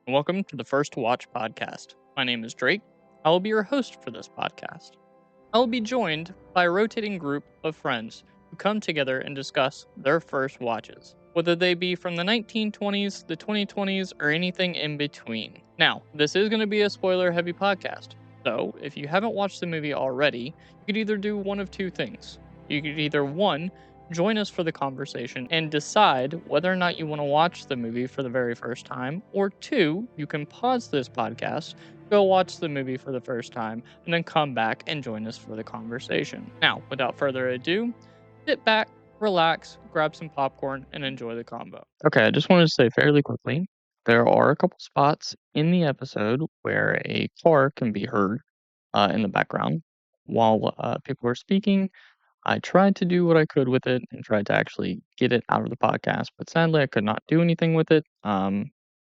and welcome to the First Watch podcast. My name is Drake. I will be your host for this podcast. I will be joined by a rotating group of friends who come together and discuss their first watches, whether they be from the 1920s, the 2020s, or anything in between. Now, this is going to be a spoiler-heavy podcast, so if you haven't watched the movie already, you could either do one of two things. You could either, one, join us for the conversation and decide whether or not you want to watch the movie for the very first time, or two, you can pause this podcast, go watch the movie for the first time, and then come back and join us for the conversation. Now, without further ado, sit back, relax, grab some popcorn, and enjoy the combo. Okay, I just wanted to say fairly quickly, there are a couple spots in the episode where a car can be heard in the background while people are speaking. I tried to do what I could with it and tried to actually get it out of the podcast, but sadly I could not do anything with it.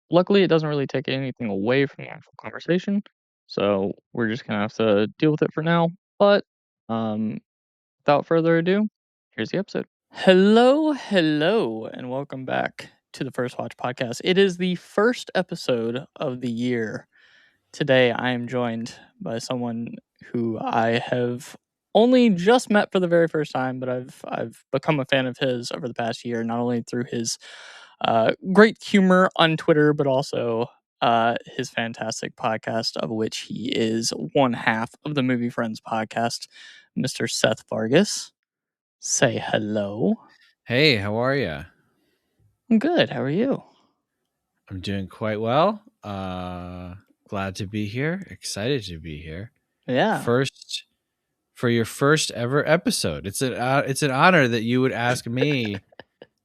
Luckily, it doesn't really take anything away from the actual conversation, so we're just gonna have to deal with it for now. But um, without further ado, here's the episode. Hello, and welcome back to the First Watch podcast. It is the first episode of the year. Today, I am joined by someone who I have only just met for the very first time, but I've become a fan of his over the past year, not only through his great humor on Twitter, but also his fantastic podcast, of which he is one half of the Movie Friends podcast, Mr. Seth Vargas. Say hello. Hey, how are you? I'm good. How are you? I'm doing quite well. Glad to be here. Excited to be here. Yeah. First, for your first ever episode. It's an honor that you would ask me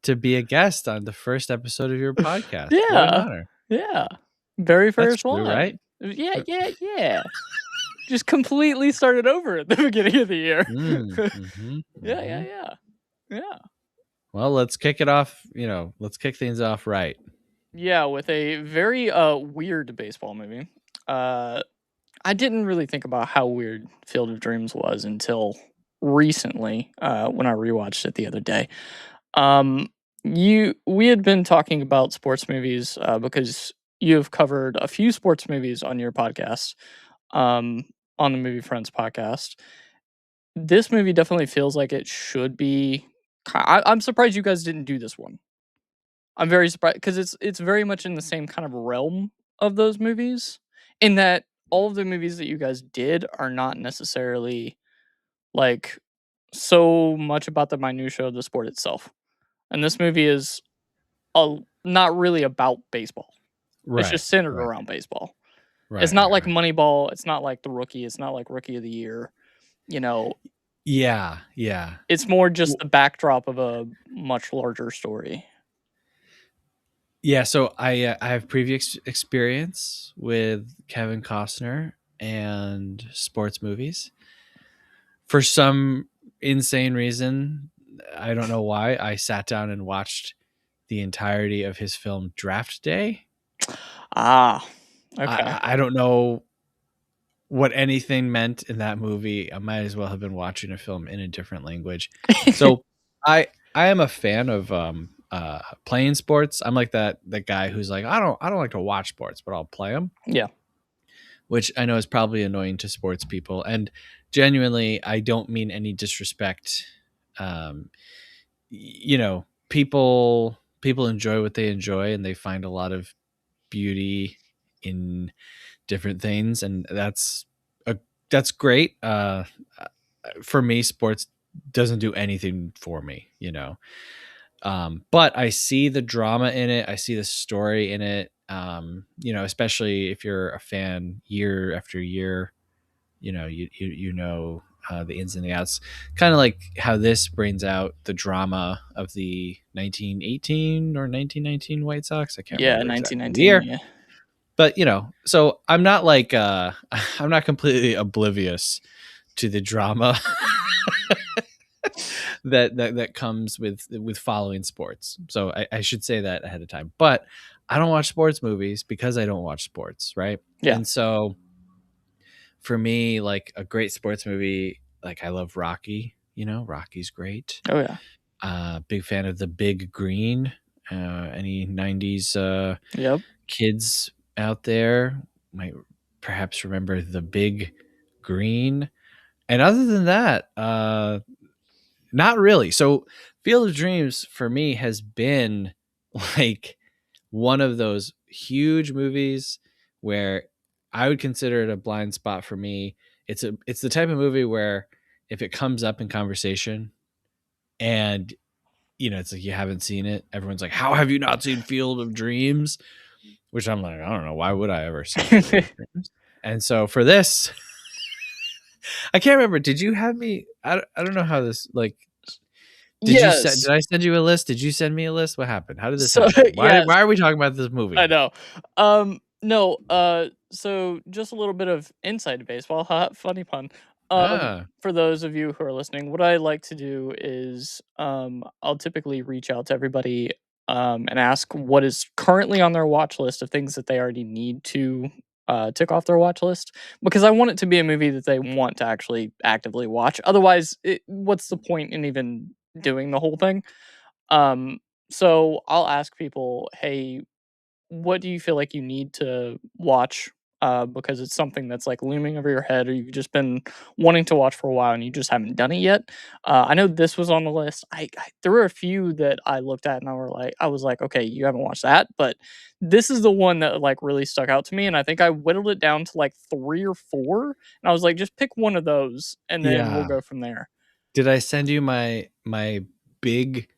to be a guest on the first episode of your podcast. Yeah. What an honor. Yeah. Very first That's true, one. right? Yeah. Just completely started over at the beginning of the year. Yeah. Well, let's kick it off. Let's kick things off right. Yeah, with a very weird baseball movie. I didn't really think about how weird Field of Dreams was until recently, when I rewatched it the other day. We had been talking about sports movies because you have covered a few sports movies on your podcast, on the Movie Friends podcast. This movie definitely feels like it should be. I'm surprised you guys didn't do this one. I'm very surprised because it's very much in the same kind of realm of those movies, in that all of the movies that you guys did are not necessarily like so much about the minutia of the sport itself. And this movie is not really about baseball. Right. It's just centered around baseball. Right. It's not like Moneyball. It's not like The Rookie. It's not like Rookie of the Year. Yeah. It's more just the backdrop of a much larger story. Yeah, so I have previous experience with Kevin Costner and sports movies. For some insane reason, I don't know why, I sat down and watched the entirety of his film Draft Day. Okay. I don't know what anything meant in that movie. I might as well have been watching a film in a different language. So I am a fan of playing sports. I'm like that guy who's like, I don't like to watch sports, but I'll play them. Yeah. Which I know is probably annoying to sports people. And genuinely, I don't mean any disrespect. People enjoy what they enjoy, and they find a lot of beauty in different things, and that's great. For me, sports doesn't do anything for me, but I see the drama in it. I see the story in it. Especially if you're a fan year after year, you know the ins and the outs, kind of like how this brings out the drama of the 1918 or 1919 White Sox. I can't remember 1919 the year. Yeah. But so I'm not like I'm not completely oblivious to the drama that comes with following sports. So I should say that ahead of time. But I don't watch sports movies because I don't watch sports, right? Yeah. And so for me, like a great sports movie, like I love Rocky. Rocky's great. Oh yeah. Big fan of The Big Green. Any 90s Yep. kids out there might perhaps remember The Big Green. And other than that, not really. So Field of Dreams for me has been like one of those huge movies where I would consider it a blind spot for me. It's the type of movie where if it comes up in conversation and it's like you haven't seen it, everyone's like, "How have you not seen Field of Dreams?" Which I'm like, I don't know, why would I ever see Field of Dreams? And so for this, I can't remember. Did you have me? I don't know how this like. Did Yes. I send you a list? Did you send me a list? What happened? How did this So happen? Why yes, why are we talking about this I movie? know. No, so just a little bit of inside baseball, ha, funny pun. Ah, For those of you who are listening, what I like to do is, I'll typically reach out to everybody, and ask what is currently on their watch list of things that they already need to, tick off their watch list, because I want it to be a movie that they want to actually actively watch. Otherwise, what's the point in even doing the whole thing? Um, so I'll ask people, "Hey, what do you feel like you need to watch, because it's something that's, like, looming over your head or you've just been wanting to watch for a while and you just haven't done it yet?" I know this was on the list. I there were a few that I looked at and I was like, "Okay, you haven't watched that," but this is the one that, like, really stuck out to me, and I think I whittled it down to, like, 3 or 4, and I was like, "Just pick one of those, and then we'll yeah. go from there." Did I send you my big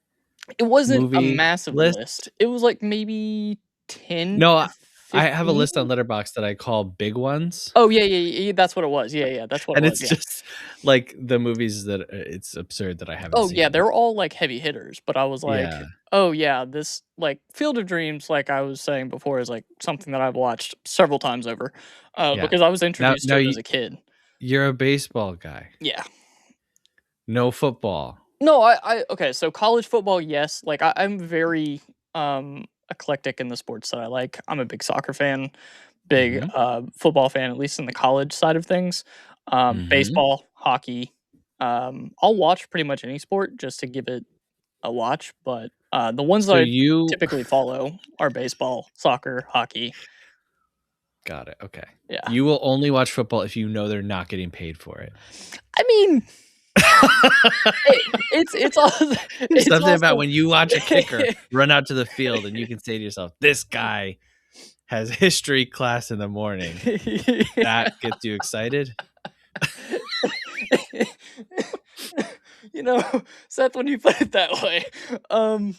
It wasn't a movie massive list. list? It was, like, maybe 10 No, to I have a 15? list on Letterboxd that I call big ones. Oh, yeah, yeah, yeah, that's what it was. Yeah, yeah, that's what it And was, it's yeah. just like the movies that it's absurd that I haven't Oh, yeah, seen. they're all, like, heavy hitters, but I was like, Yeah. "Oh, yeah, this" like, Field of Dreams, like I was saying before, is, like, something that I've watched several times over, Yeah. because I was Now introduced now to it you as a kid. you're a baseball guy. Yeah. No football. No, I okay, so college football, yes, like, I'm very, eclectic in the sports that I like. I'm a big soccer fan, big, Mhm. football fan, at least in the college side of things, Mhm. baseball, hockey, I'll watch pretty much any sport just to give it a watch, but, the ones So that I you typically follow are baseball, soccer, hockey. got it, okay. Yeah. You will only watch football if you know they're not getting paid for it. I mean, it's also There's it's something about also when you watch a kicker run out to the field and you can say to yourself, "This guy has history class in the morning." That gets you excited? You know, Seth, when you put it that way, um,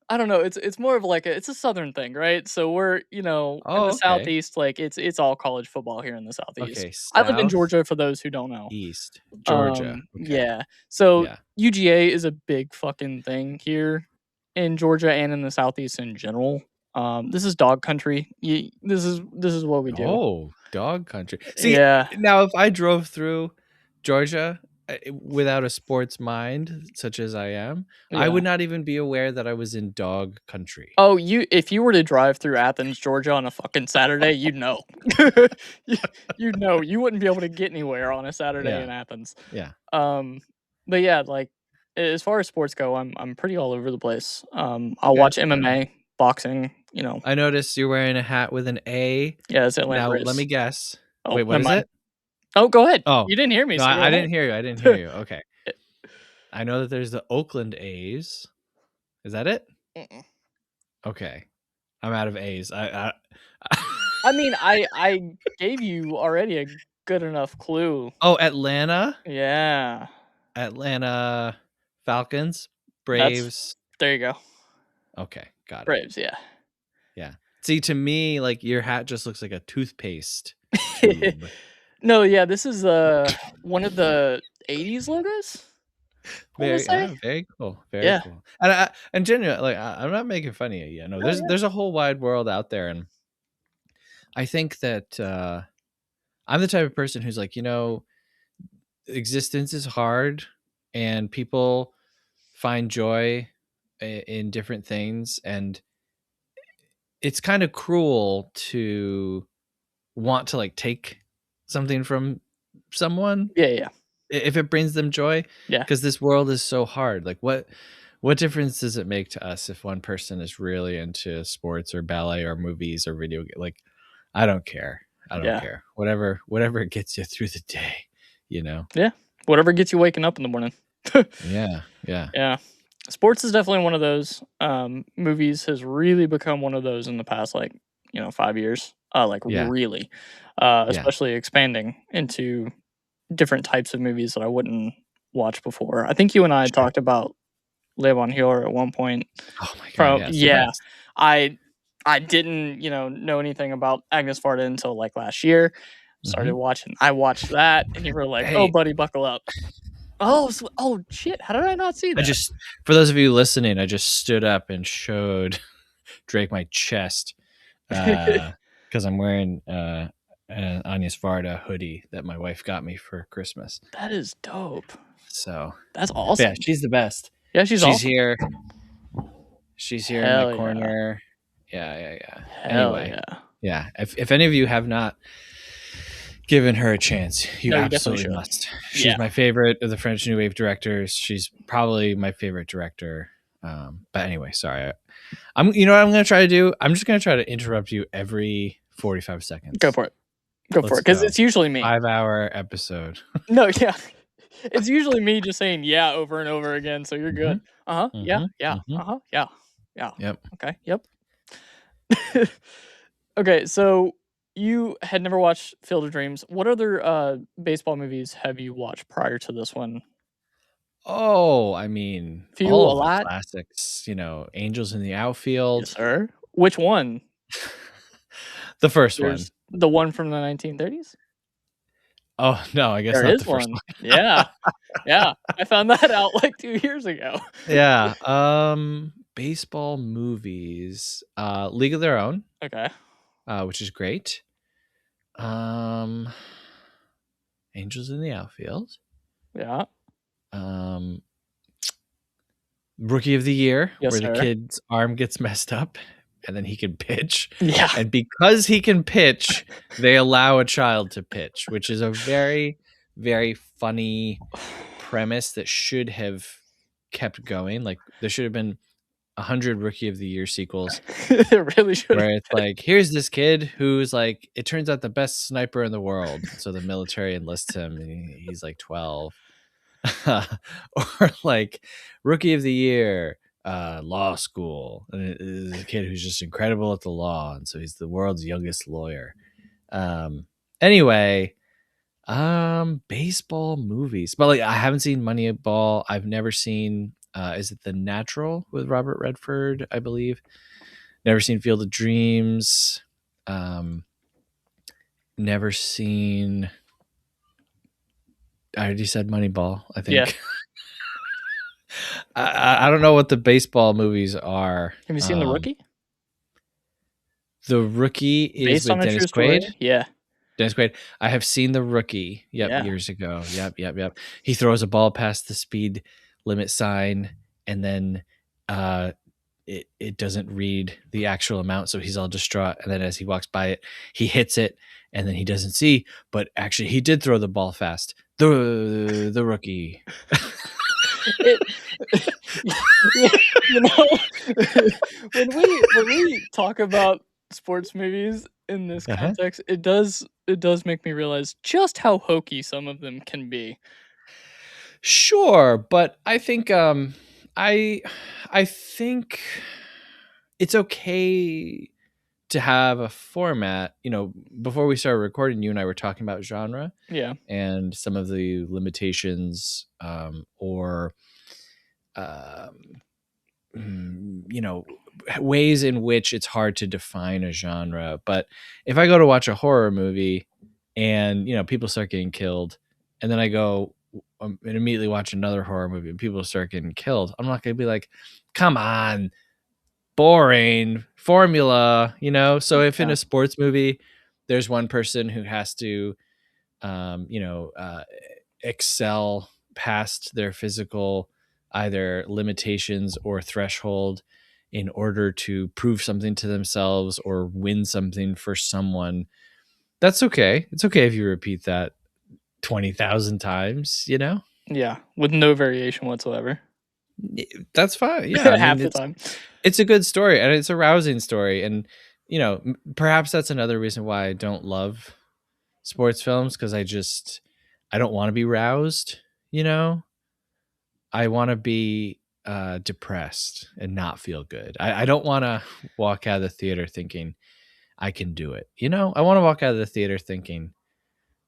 I don't know, it's more of like it's a southern thing, right? So we're, in Oh, the okay. Southeast, like, it's all college football here in the Southeast. Okay, I live in south, Georgia for those who don't know. east, Georgia, okay. Yeah. So Yeah. UGA is a big fucking thing here in Georgia and in the Southeast in general. This is dog country. This is what we do. Oh, dog country. See, Yeah. now if I drove through Georgia, without a sports mind such as I am, I Yeah. would not even be aware that I was in dog country. Oh, if you were to drive through Athens, Georgia on a fucking Saturday, you'd know. You you'd know. You wouldn't be able to get anywhere on a Saturday Yeah, in Athens. yeah. Um, but yeah, like, as far as sports go, I'm pretty all over the place. I'll Okay, watch alright. MMA, boxing. I noticed you're wearing a hat with an A. Yeah, it's Atlanta Now let me Braves. guess. Oh, Wait, what never is mind. it? Oh, go ahead. Oh, You didn't hear me, no, so I go didn't hear you, I didn't hear ahead. you, okay. I know that there's the Oakland A's. Is that it? Mm-mm. Okay. I'm out of A's. I mean, I gave you already a good enough clue. Oh, Atlanta? Yeah. Atlanta Falcons, That's Braves. there you go. Okay, got it. Braves, yeah. Yeah. See, to me, like, your hat just looks like a toothpaste tube. No, yeah, this is, one of the '80s logos, I wanna say? Very cool, very Yeah. cool. And genuine, like, I'm not making fun of you, yeah, no, Oh, there's yeah. there's a whole wide world out there, and I think that, I'm the type of person who's like, existence is hard, and people find joy in different things, and it's kinda cruel to want to, like, take something from someone Yeah, yeah, if it brings them joy, yeah. because this world is so hard. Like, what difference does it make to us if one person is really into sports or ballet or movies or like, I don't care. I don't Yeah. care. Whatever gets you through the day, you know. Yeah. Whatever gets you waking up in the morning. Yeah. Yeah. Yeah. Sports is definitely one of those. Movies has really become one of those in the past, like, 5 years. Like Yeah. really, Yeah. especially expanding into different types of movies that I wouldn't watch before. I think you and I had Sure. talked about Live on Here at one point. Oh my god, From yeah, it's the yeah, best. I I didn't know anything about Agnes Varda until like last year. Started Mhm. watching. I watched that, and you were like, "Oh, Hey, buddy, buckle up." Oh, oh shit! How did I not see I that? just for those of you listening, I just stood up and showed Drake my chest, because I'm wearing, an Agnes Varda hoodie that my wife got me for Christmas. That is dope. So, That's but yeah, awesome. she's the best. Yeah, she's She's awesome. here. She's here in my Hell yeah. corner. Yeah, yeah, yeah. Hell Anyway, yeah. yeah, if any of you have not given her a chance, you No, you definitely absolutely should. must. She's Yeah. my favorite of the French New Wave directors. She's probably my favorite director. But anyway, sorry. I'm you know what I'm gonna try to do? I'm just gonna try to interrupt you every 45 Go seconds. for it. Go for Let's it. Because go. it's usually me. 5-hour episode. No, yeah. It's usually me just saying "yeah" over and over again, so you're good. Mhm, Uh-huh, yeah, mhm, yeah, mhm. uh-huh, yeah, yeah. Yep. Okay, yep. Okay, so you had never watched Field of Dreams. What other, baseball movies have you watched prior to this one? Oh, I mean, Few? all A of the lot? classics, Angels in the Yes, Outfield. sir. Which one? The first one. There's the one from the 1930s? Oh, no, I guess There not is the first one. one. Yeah, yeah. I found that out, like, 2 years ago. Yeah, baseball movies, League of Their Own, Okay, which is great. Um, Angels in the Outfield. yeah. Um, Rookie of the Year, Yes, where the sir. kid's arm gets messed up and then he can pitch. Yeah. And because he can pitch, they allow a child to pitch, which is a very, very funny premise that should have kept going. Like there should have been 100 Rookie of the Year sequels It really should where have it's like, here's this kid who's like, it turns out the best sniper in the world. So the military enlists him and he's like 12. Or like Rookie of the Year, law school. And it is a kid who's just incredible at the law. And so he's the world's youngest lawyer. Anyway, baseball movies. But like I haven't seen Moneyball. I've never seen is it The Natural with Robert Redford, I believe. Never seen Field of Dreams. Never seen I already said Moneyball, I Yeah. think. I don't know what the baseball movies are. Have you seen The Rookie? The Rookie is Based with on a Dennis true story? Quaid. Yeah. Dennis Quaid. I have seen The Rookie. Yep, Yeah. years ago. Yep. He throws a ball past the speed limit sign, and then it doesn't read the actual amount, so he's all distraught. And then as he walks by it, he hits it, and then he doesn't see. But actually, he did throw the ball fast. The Rookie. It yeah, when we talk about sports movies in this Uh-huh. context, it does make me realize just how hokey some of them can be. Sure, but I think I I think it's okay to have a format. Before we started recording, you and I were talking about genre Yeah. and some of the limitations, or um, ways in which it's hard to define a genre. But if I go to watch a horror movie and people start getting killed, and then I go and immediately watch another horror movie and people start getting killed, I'm not going to be like, come on, boring formula. So if in Yeah. a sports movie there's one person who has to um, you know uh, excel past their physical either limitations or threshold in order to prove something to themselves or win something for someone, that's okay. It's okay if you repeat that 20,000 times. Yeah, with no variation whatsoever. That's fine. Yeah, I mean Half the it's time. it's a good story and it's a rousing story, and perhaps that's another reason why I don't love sports films, because I don't want to be roused. I want to be depressed and not feel good. I don't want to walk out of the theater thinking I can do it. I want to walk out of the theater thinking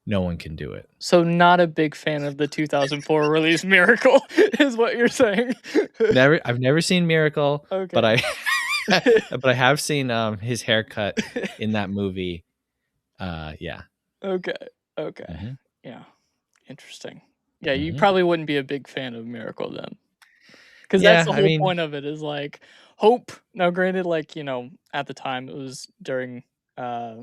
no one can do it. So not a big fan of the 2004 release Miracle is what you're saying. I've never seen Miracle, Okay. but but I have seen his haircut in that movie. Yeah. Okay. Okay. Hmm. Yeah. Interesting. Yeah, you Hmm. probably wouldn't be a big fan of Miracle then. Because that's Yeah, the I whole mean, point of it is like hope. Now, granted, like, at the time it was during uh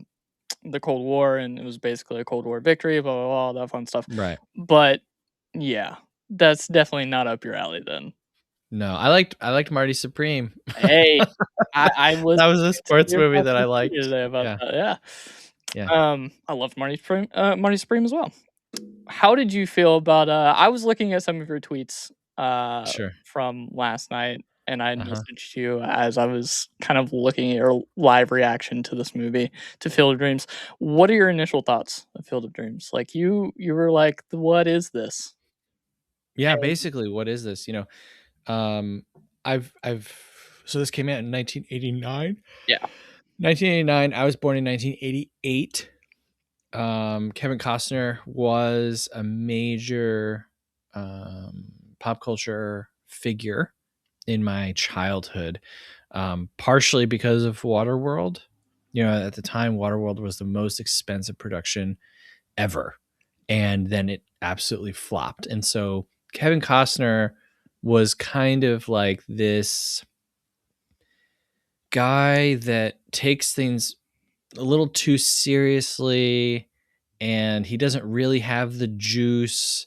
the Cold War and it was basically a Cold War victory, blah blah blah, all that fun stuff. right. But yeah, that's definitely not up your alley then. No, I liked Marty Supreme. Hey, I was That was a to sports your movie that I positivity liked. today about Yeah. that, yeah. Yeah. I loved Marty Supreme as well. How did you feel about, I was looking at some of your tweets, Sure. from last night, and I Uh-huh. messaged you as I was kind of looking at your live reaction to this movie, to Field of Dreams. What are your initial thoughts of Field of Dreams? Like, you were like, "What is this?" Yeah, And basically, what is this? Um, I've so this came out in 1989. yeah, 1989. I was born in 1988. Kevin Costner was a major pop culture figure in my childhood, partially because of Waterworld. At the time, Waterworld was the most expensive production ever, and then it absolutely flopped. And so Kevin Costner was kind of like this guy that takes things a little too seriously, and he doesn't really have the juice.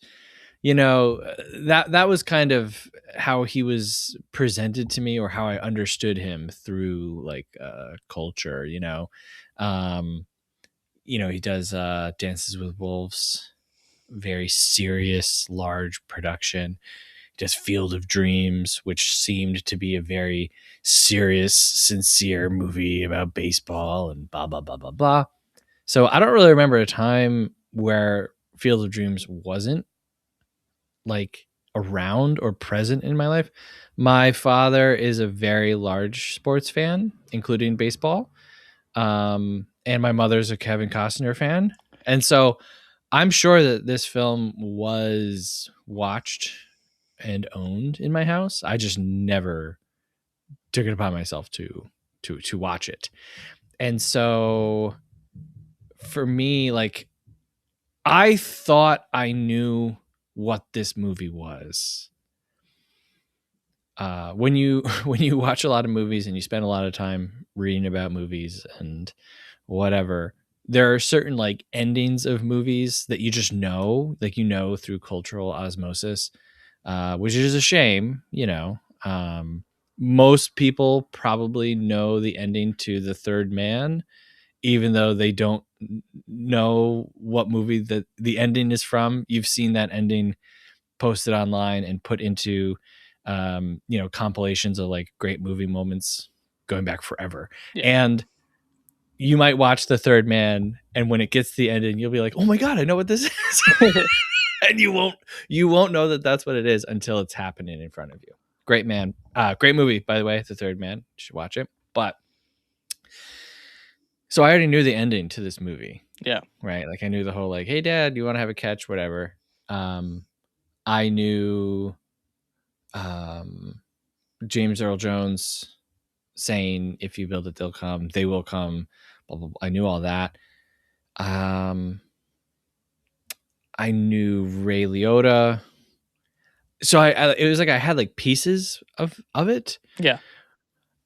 That was kind of how he was presented to me, or how I understood him through like culture. um he does Dances with Wolves, very serious, large production. He does Field of Dreams, which seemed to be a very serious, sincere movie about baseball and blah blah blah blah blah. So I don't really remember a time where Field of Dreams wasn't like around or present in my life. My father is a very large sports fan, including baseball. And my mother's a Kevin Costner fan. And so I'm sure that this film was watched and owned in my house. I just never took it upon myself to watch it. And so for me, like, I thought I knew what this movie was. When you when you watch a lot of movies and you spend a lot of time reading about movies and whatever, there are certain like endings of movies that you just know, like through cultural osmosis, which is a shame. Most people probably know the ending to The Third Man, even though they don't know what movie the ending is from. You've seen that ending posted online and put into compilations of like great movie moments going back forever. yeah. And you might watch The Third Man, and when it gets to the ending, you'll be like, "Oh my god, I know what this is," and you won't know that that's what it is until it's happening in front of you. Great man, great movie, by the way, The Third Man. You should watch it. But so I already knew the ending to this movie, Yeah. right? Like I knew the whole like, "Hey, Dad, you want to have a catch?" Whatever. I knew um, James Earl Jones saying, "If you build it, they'll come. They will come." Blah, blah, blah. I knew all that. Um, I knew Ray Liotta. So it was like I had like pieces of it, Yeah.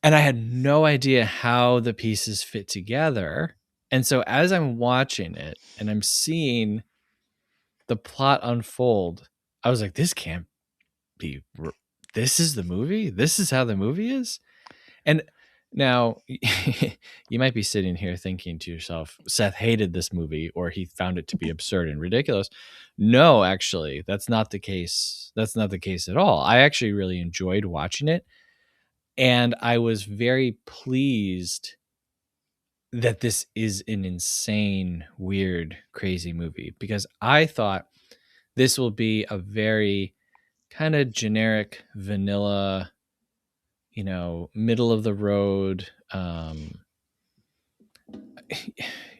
and I had no idea how the pieces fit together. And so as I'm watching it and I'm seeing the plot unfold, I was like, "This can't be. This is the movie. This is how the movie is." And now you might be sitting here thinking to yourself, Seth hated this movie or he found it to be absurd and ridiculous. No, actually, that's not the case. That's not the case at all. I actually really enjoyed watching it. And I was very pleased that this is an insane, weird, crazy movie, because I thought this will be a very kind of generic, vanilla, middle of the road.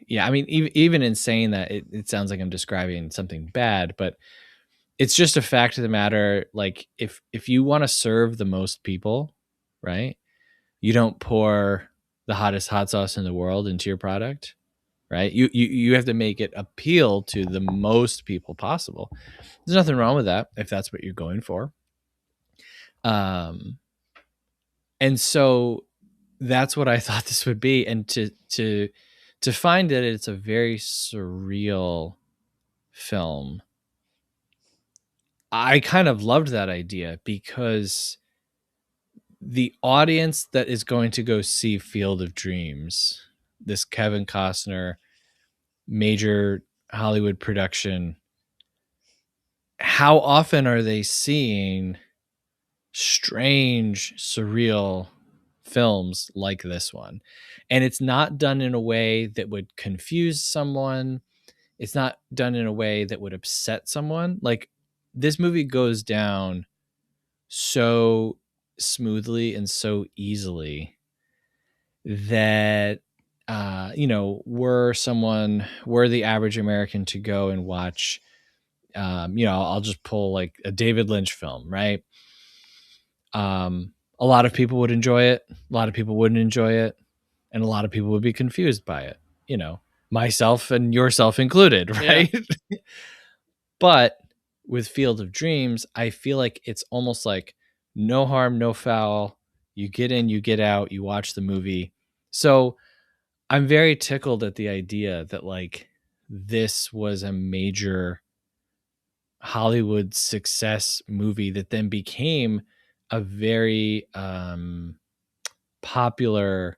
Yeah, I mean, even in saying that, it sounds like I'm describing something bad, but it's just a fact of the matter. Like, if you want to serve the most people, right, you don't pour the hottest hot sauce in the world into your product, right? You have to make it appeal to the most people possible. There's nothing wrong with that if that's what you're going for. And so that's what I thought this would be, and to find that it's a very surreal film. I kind of loved that idea, because the audience that is going to go see Field of Dreams, this Kevin Costner major Hollywood production, how often are they seeing strange, surreal films like this one? And it's not done in a way that would confuse someone. It's not done in a way that would upset someone. Like, this movie goes down so smoothly and so easily that were the average American to go and watch, I'll just pull like a David Lynch film, right? A lot of people would enjoy it, a lot of people wouldn't enjoy it, and a lot of people would be confused by it, myself and yourself included, Yeah. right? But with Field of Dreams, I feel like it's almost like no harm, no foul. You get in, you get out, you watch the movie. So I'm very tickled at the idea that, like, this was a major Hollywood success movie that then became a very popular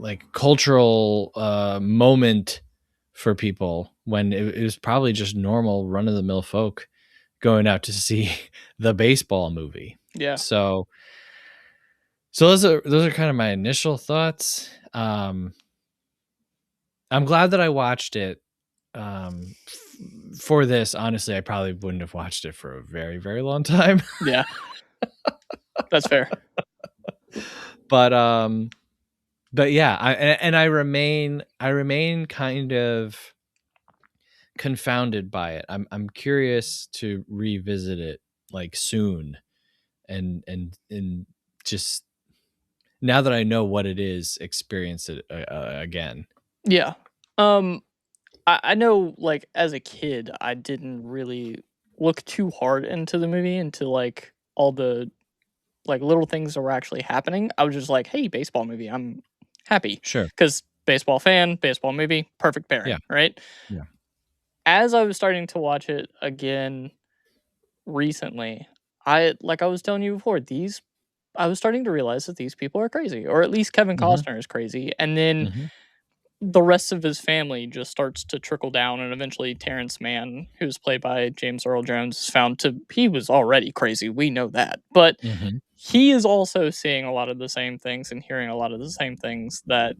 like cultural moment for people, when it was probably just normal run-of-the-mill folk going out to see the baseball movie. Yeah. So those are kind of my initial thoughts. I'm glad that I watched it. For this, honestly, I probably wouldn't have watched it for a very, very long time. Yeah. That's fair. but but yeah, I remain kind of confounded by it. I'm curious to revisit it, like, soon, and just, now that I know what it is, experience it again. Yeah. I know, like, as a kid, I didn't really look too hard into the movie, into, like, all the, like, little things that were actually happening. I was just like, "Hey, baseball movie, I'm happy," Sure. because baseball fan, baseball movie, perfect Yeah. pairing, right? Yeah. As I was starting to watch it again recently, like I was telling you before, I was starting to realize that these people are crazy, or at least Kevin Hmm. Costner is crazy, and then Hmm. the rest of his family just starts to trickle down, and eventually Terrence Mann, who's played by James Earl Jones, is found to he was already crazy, we know that, but Hmm. he is also seeing a lot of the same things and hearing a lot of the same things that,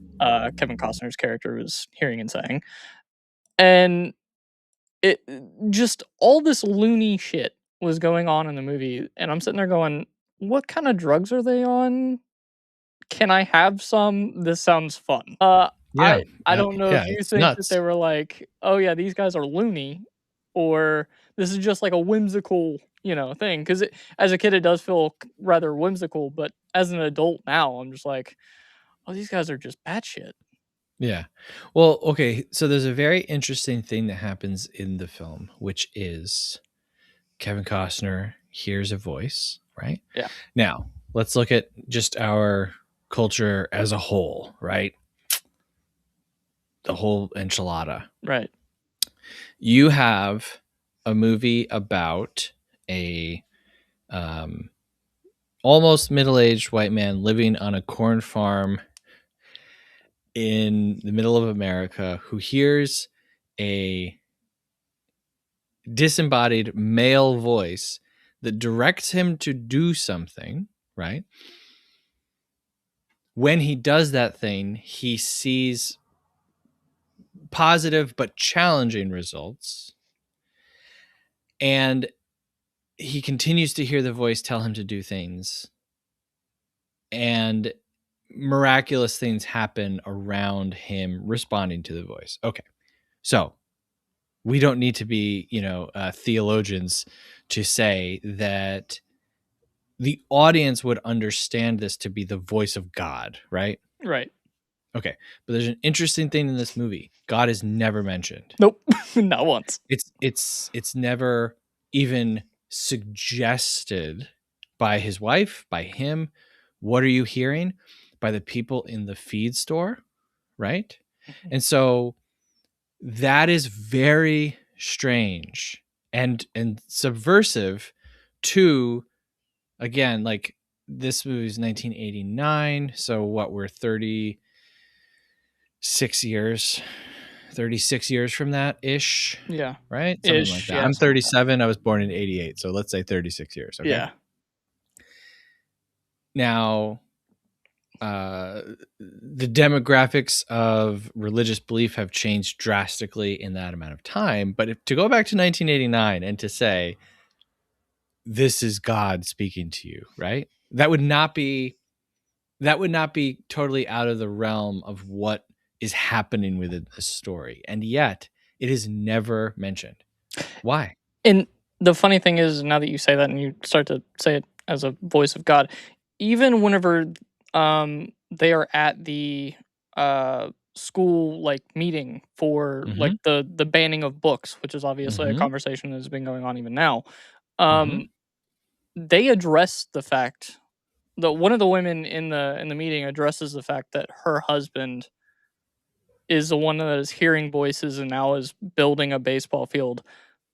Kevin Costner's character was hearing and saying, and it just all this loony shit was going on in the movie, and I'm sitting there going, "What kinda drugs are they on? Can I have some? This sounds fun." Yeah. I don't know if Yeah. you It's think that they nuts. were like, "Oh, yeah, these guys are loony," or this is just like a whimsical, thing, 'cause as a kid, it does feel rather whimsical, but as an adult now, I'm just like, "Oh, these guys are just batshit." Yeah. Well, okay. So there's a very interesting thing that happens in the film, which is Kevin Costner hears a voice, right? Yeah. Now, let's look at just our culture as a whole, right? The whole enchilada. Right. You have a movie about a um, almost middle-aged white man living on a corn farm in the middle of America, who hears a disembodied male voice that directs him to do something, right? when he does that thing, he sees positive but challenging results, and he continues to hear the voice tell him to do things, and miraculous things happen around him responding to the voice. Okay, so we don't need to be, theologians to say that the audience would understand this to be the voice of God, right? Right. Okay, but there's an interesting thing in this movie. God is never mentioned. Nope. Not once. It's never even suggested by his wife, by him. What are you hearing? By the people in the feed store, right? Mhm. And so that is very strange and subversive to, again, like, this movie is 1989, so what, we're 36 years from that ish, Yeah. right? Something like Ish. that. Yeah. I'm Something like that. 37. I was born in 88, so let's say 36 years. Okay. Yeah. Now, the demographics of religious belief have changed drastically in that amount of time. But to go back to 1989 and to say, this is God speaking to you, right? That would not be totally out of the realm of what is happening within the story. And yet it is never mentioned. Why? And the funny thing is, now that you say that and you start to say it as a voice of God, even whenever they are at the school like meeting for like Mm-hmm. the banning of books, which is obviously a Mm-hmm. conversation that has been going on even now, Mm-hmm. um, they address the fact that one of the women in the meeting addresses the fact that her husband is the one that is hearing voices and now is building a baseball field,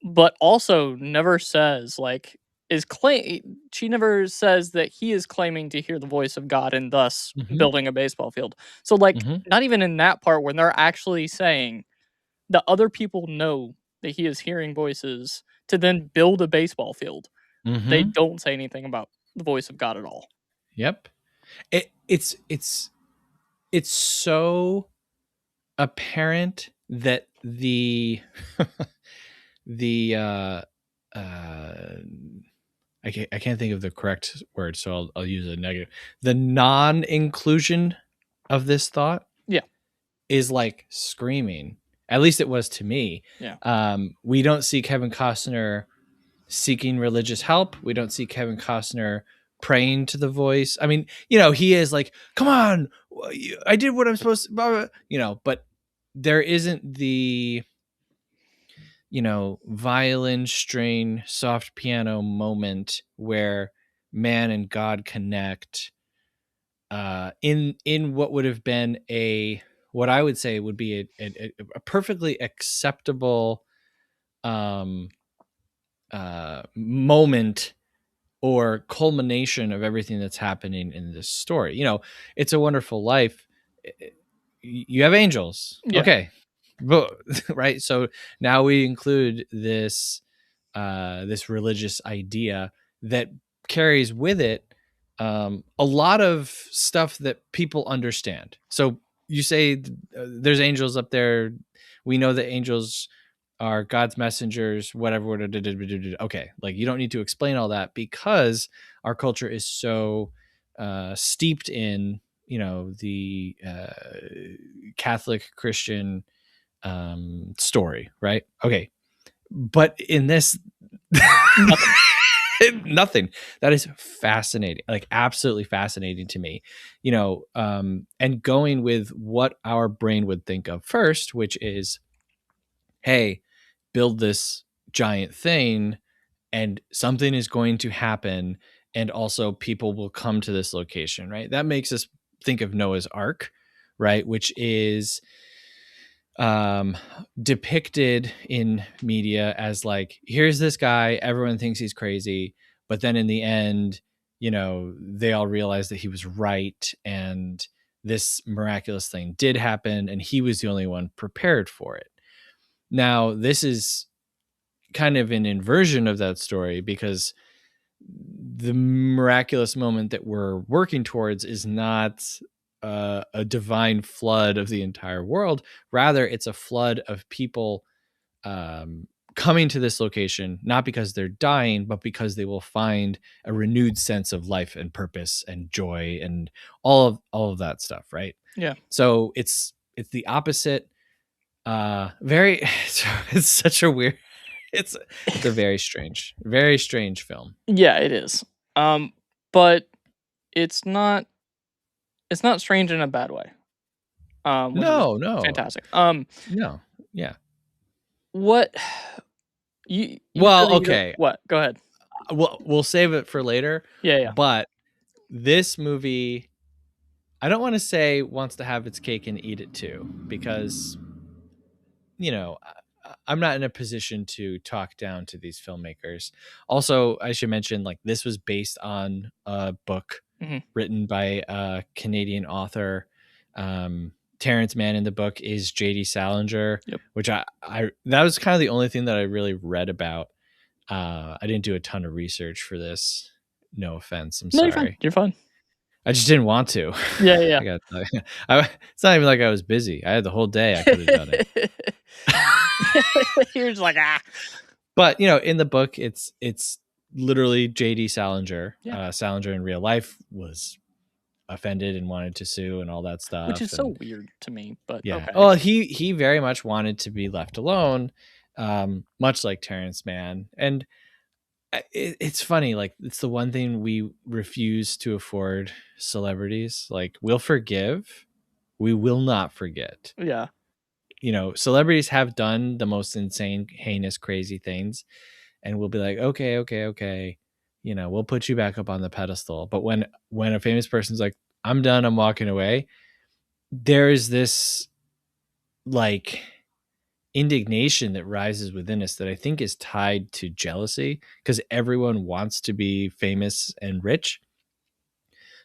but also never says, like, is claim she never says that he is claiming to hear the voice of God and thus Mm-hmm. building a baseball field. So, like, Mm-hmm. not even in that part when they're actually saying that other people know that he is hearing voices to then build a baseball field, they Mm-hmm. don't say anything about the voice of God at all. Yep. It's so apparent that the I can't think of the correct word, so I'll use a negative. The non-inclusion of this thought Yeah, is like screaming. At least it was to me. yeah. We don't see Kevin Costner seeking religious help. We don't see Kevin Costner praying to the voice. I mean, he is like, come on, I did what I'm supposed to, blah, blah, but there isn't the, violin string, soft piano moment where man and God connect in what would have been what I would say would be a perfectly acceptable um, moment or culmination of everything that's happening in this story. It's a Wonderful Life. You have angels. Yeah. Okay. But, right. So now we include this this religious idea that carries with it a lot of stuff that people understand. So you say there's angels up there. We know that angels are God's messengers, whatever. Okay, like, you don't need to explain all that because our culture is so steeped in, the Catholic Christian story, right? Okay, but in this, Nothing. nothing. That is fascinating, like absolutely fascinating to me, and going with what our brain would think of first, which is, hey, build this giant thing and something is going to happen, and also people will come to this location, right? That makes us think of Noah's Ark, right? Which is depicted in media as like, here's this guy, everyone thinks he's crazy, but then in the end, they all realize that he was right, and this miraculous thing did happen, and he was the only one prepared for it. Now, this is kind of an inversion of that story, because the miraculous moment that we're working towards is not a divine flood of the entire world. Rather, it's a flood of people coming to this location, not because they're dying, but because they will find a renewed sense of life and purpose and joy and all of that stuff, right? Yeah. So it's the opposite. Very it's such a weird it's a very strange film. Yeah, it is. But it's not strange in a bad way. Which is No, no, fantastic. no. Yeah. What you said Well, that you don't okay. what? Go ahead. We'll save it for later, Yeah, yeah. but this movie, I don't want to say wants to have its cake and eat it too, because you know, I'm not in a position to talk down to these filmmakers. Also, I should mention, like, this was based on a book Mhm. written by a Canadian author. Terrence Mann in the book is J.D. Salinger, Yep. which I that was kind of the only thing that I really read about. I didn't do a ton of research for this. No offense. I'm No, you're fine. sorry. You're fine. I just didn't want to. Yeah, yeah, I got. It's not even like I was busy. I had the whole day. I could have done it. yeah. You're just like, "Ah." But in the book, it's literally J.D. Salinger. Yeah. Salinger in real life was offended and wanted to sue and all that Which stuff. is so weird to me, but Yeah. okay. Well, he very much wanted to be left alone, much like Terrence Mann. And it's funny, like, it's the one thing we refuse to afford celebrities. Like, we'll forgive, we will not forget. Yeah. Celebrities have done the most insane, heinous, crazy things, and we'll be like, okay, okay, okay, we'll put you back up on the pedestal. But when a famous person's like, I'm done, I'm walking away, there is this, like, indignation that rises within us that I think is tied to jealousy, because everyone wants to be famous and rich,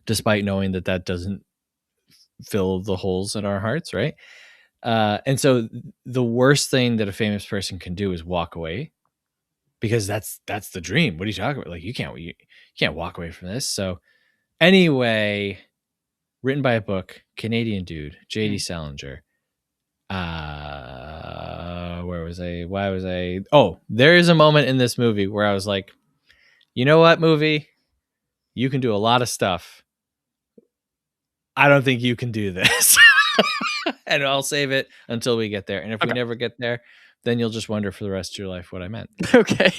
despite knowing that that doesn't fill the holes in our hearts, right? And so the worst thing that a famous person can do is walk away, because that's the dream. What are you talking about? Like, you can't walk away from this. So anyway, written by a book, Canadian dude, J.D. Salinger. Where was I? Why was I? Oh, there is a moment in this movie where I was like, you know what, movie? You can do a lot of stuff. I don't think you can do this. And I'll save it until we get there. And if we Okay. never get there, then you'll just wonder for the rest of your life what I meant. Okay.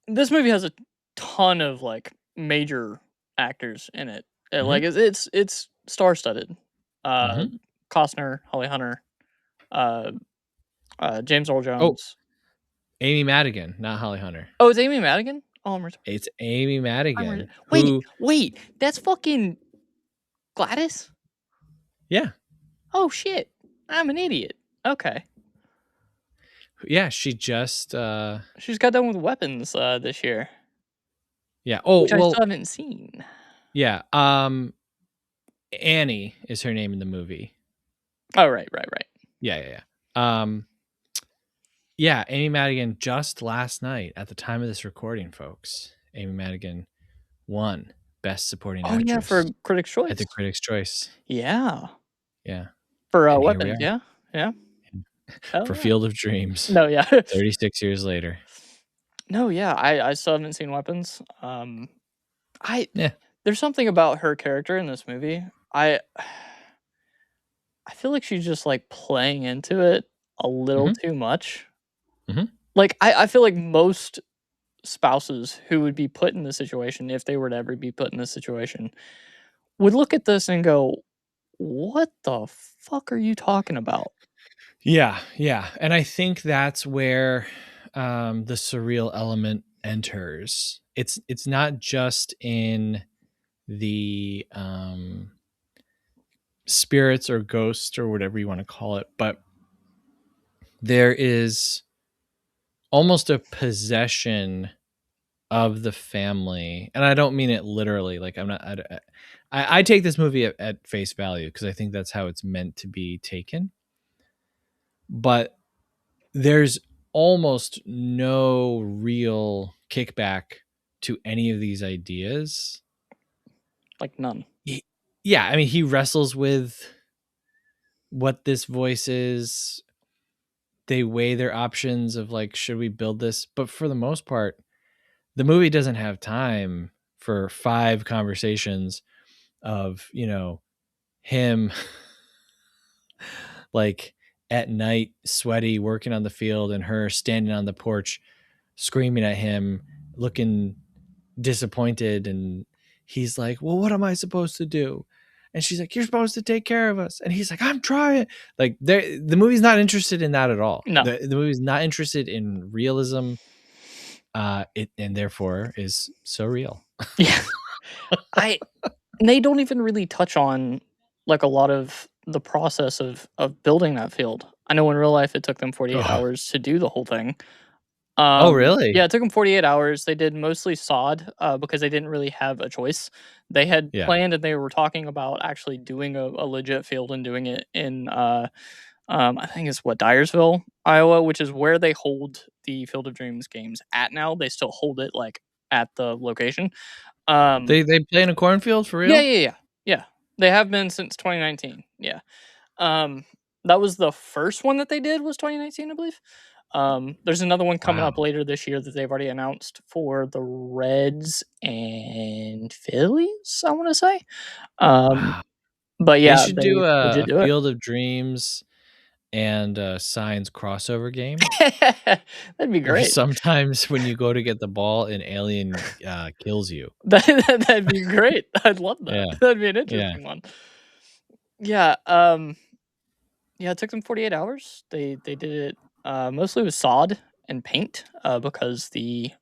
This movie has a ton of, like, major actors in it. Like, it's star-studded. Mhm. Costner, Holly Hunter, uh, James Earl Oh, Jones. Amy Madigan, not Holly Hunter. Oh, it's Amy Madigan? Oh, It's Amy Madigan, Wait, who, wait, that's fucking Gladys? yeah, Oh, shit. I'm an idiot. Okay. yeah, she just, She just got done with Weapons, this year, yeah. Oh, which I still well, haven't seen. yeah. Annie is her name in the movie. Oh, right, right, right. Yeah, yeah, yeah. Yeah, Amy Madigan, just last night at the time of this recording, folks, Amy Madigan won Best Supporting Oh, yeah, for Actress Critics' at Choice. the Critics' Choice. Yeah. Yeah, For, and here we Weapons, are yeah, yeah. Hell for yeah. Field of Dreams, No, yeah. 36 years later. No, yeah, I still haven't seen Weapons. I Yeah. There's something about her character in this movie. I feel like she's just, like, playing into it a little Mhm, too much. mhm. Like, I feel like most spouses who would be put in this situation, if they were to ever be put in this situation, would look at this and go, "What the fuck are you talking about?" Yeah, yeah, and I think that's where, the surreal element enters. It's not just in the, spirits or ghosts or whatever you wanna call it, but there is almost a possession of the family, and I don't mean it literally. Like, I'm not. I take this movie at face value because I think that's how it's meant to be taken. But there's almost no real kickback to any of these ideas. Like, none. yeah, I mean, he wrestles with what this voice is. They weigh their options of like, should we build this? But for the most part, the movie doesn't have time for 5 conversations of, him like at night, sweaty, working on the field, and her standing on the porch, screaming at him, looking disappointed. And he's like, well, what am I supposed to do? And she's like, you're supposed to take care of us. And he's like, I'm trying. Like, the movie's not interested in that at all. No. The movie's not interested in realism. And therefore is so real. Yeah. They don't even really touch on like a lot of the process of building that field. I know in real life it took them 48 Ugh. hours to do the whole thing. Oh, really? Yeah, it took them 48 hours. They did mostly sod because they didn't really have a choice. They had Yeah. planned and they were talking about actually doing a legit field and doing it in I think it's Dyersville, Iowa, which is where they hold the Field of Dreams games at now. They still hold it like at the location. They play in a cornfield for real? Yeah. They have been since 2019. Yeah. That was the first one that they did was 2019, I believe. There's another one coming up Wow. later this year that they've already announced for the Reds and Phillies, I want to say. Wow. But yeah, They should do they a legit do it. Field of Dreams and Signs crossover game. That'd be Where great. sometimes when you go to get the ball, an alien kills you. That'd be great. I'd love that. Yeah. That'd be an interesting one. Yeah. Yeah, it took them 48 hours. They did it mostly with sod and paint because the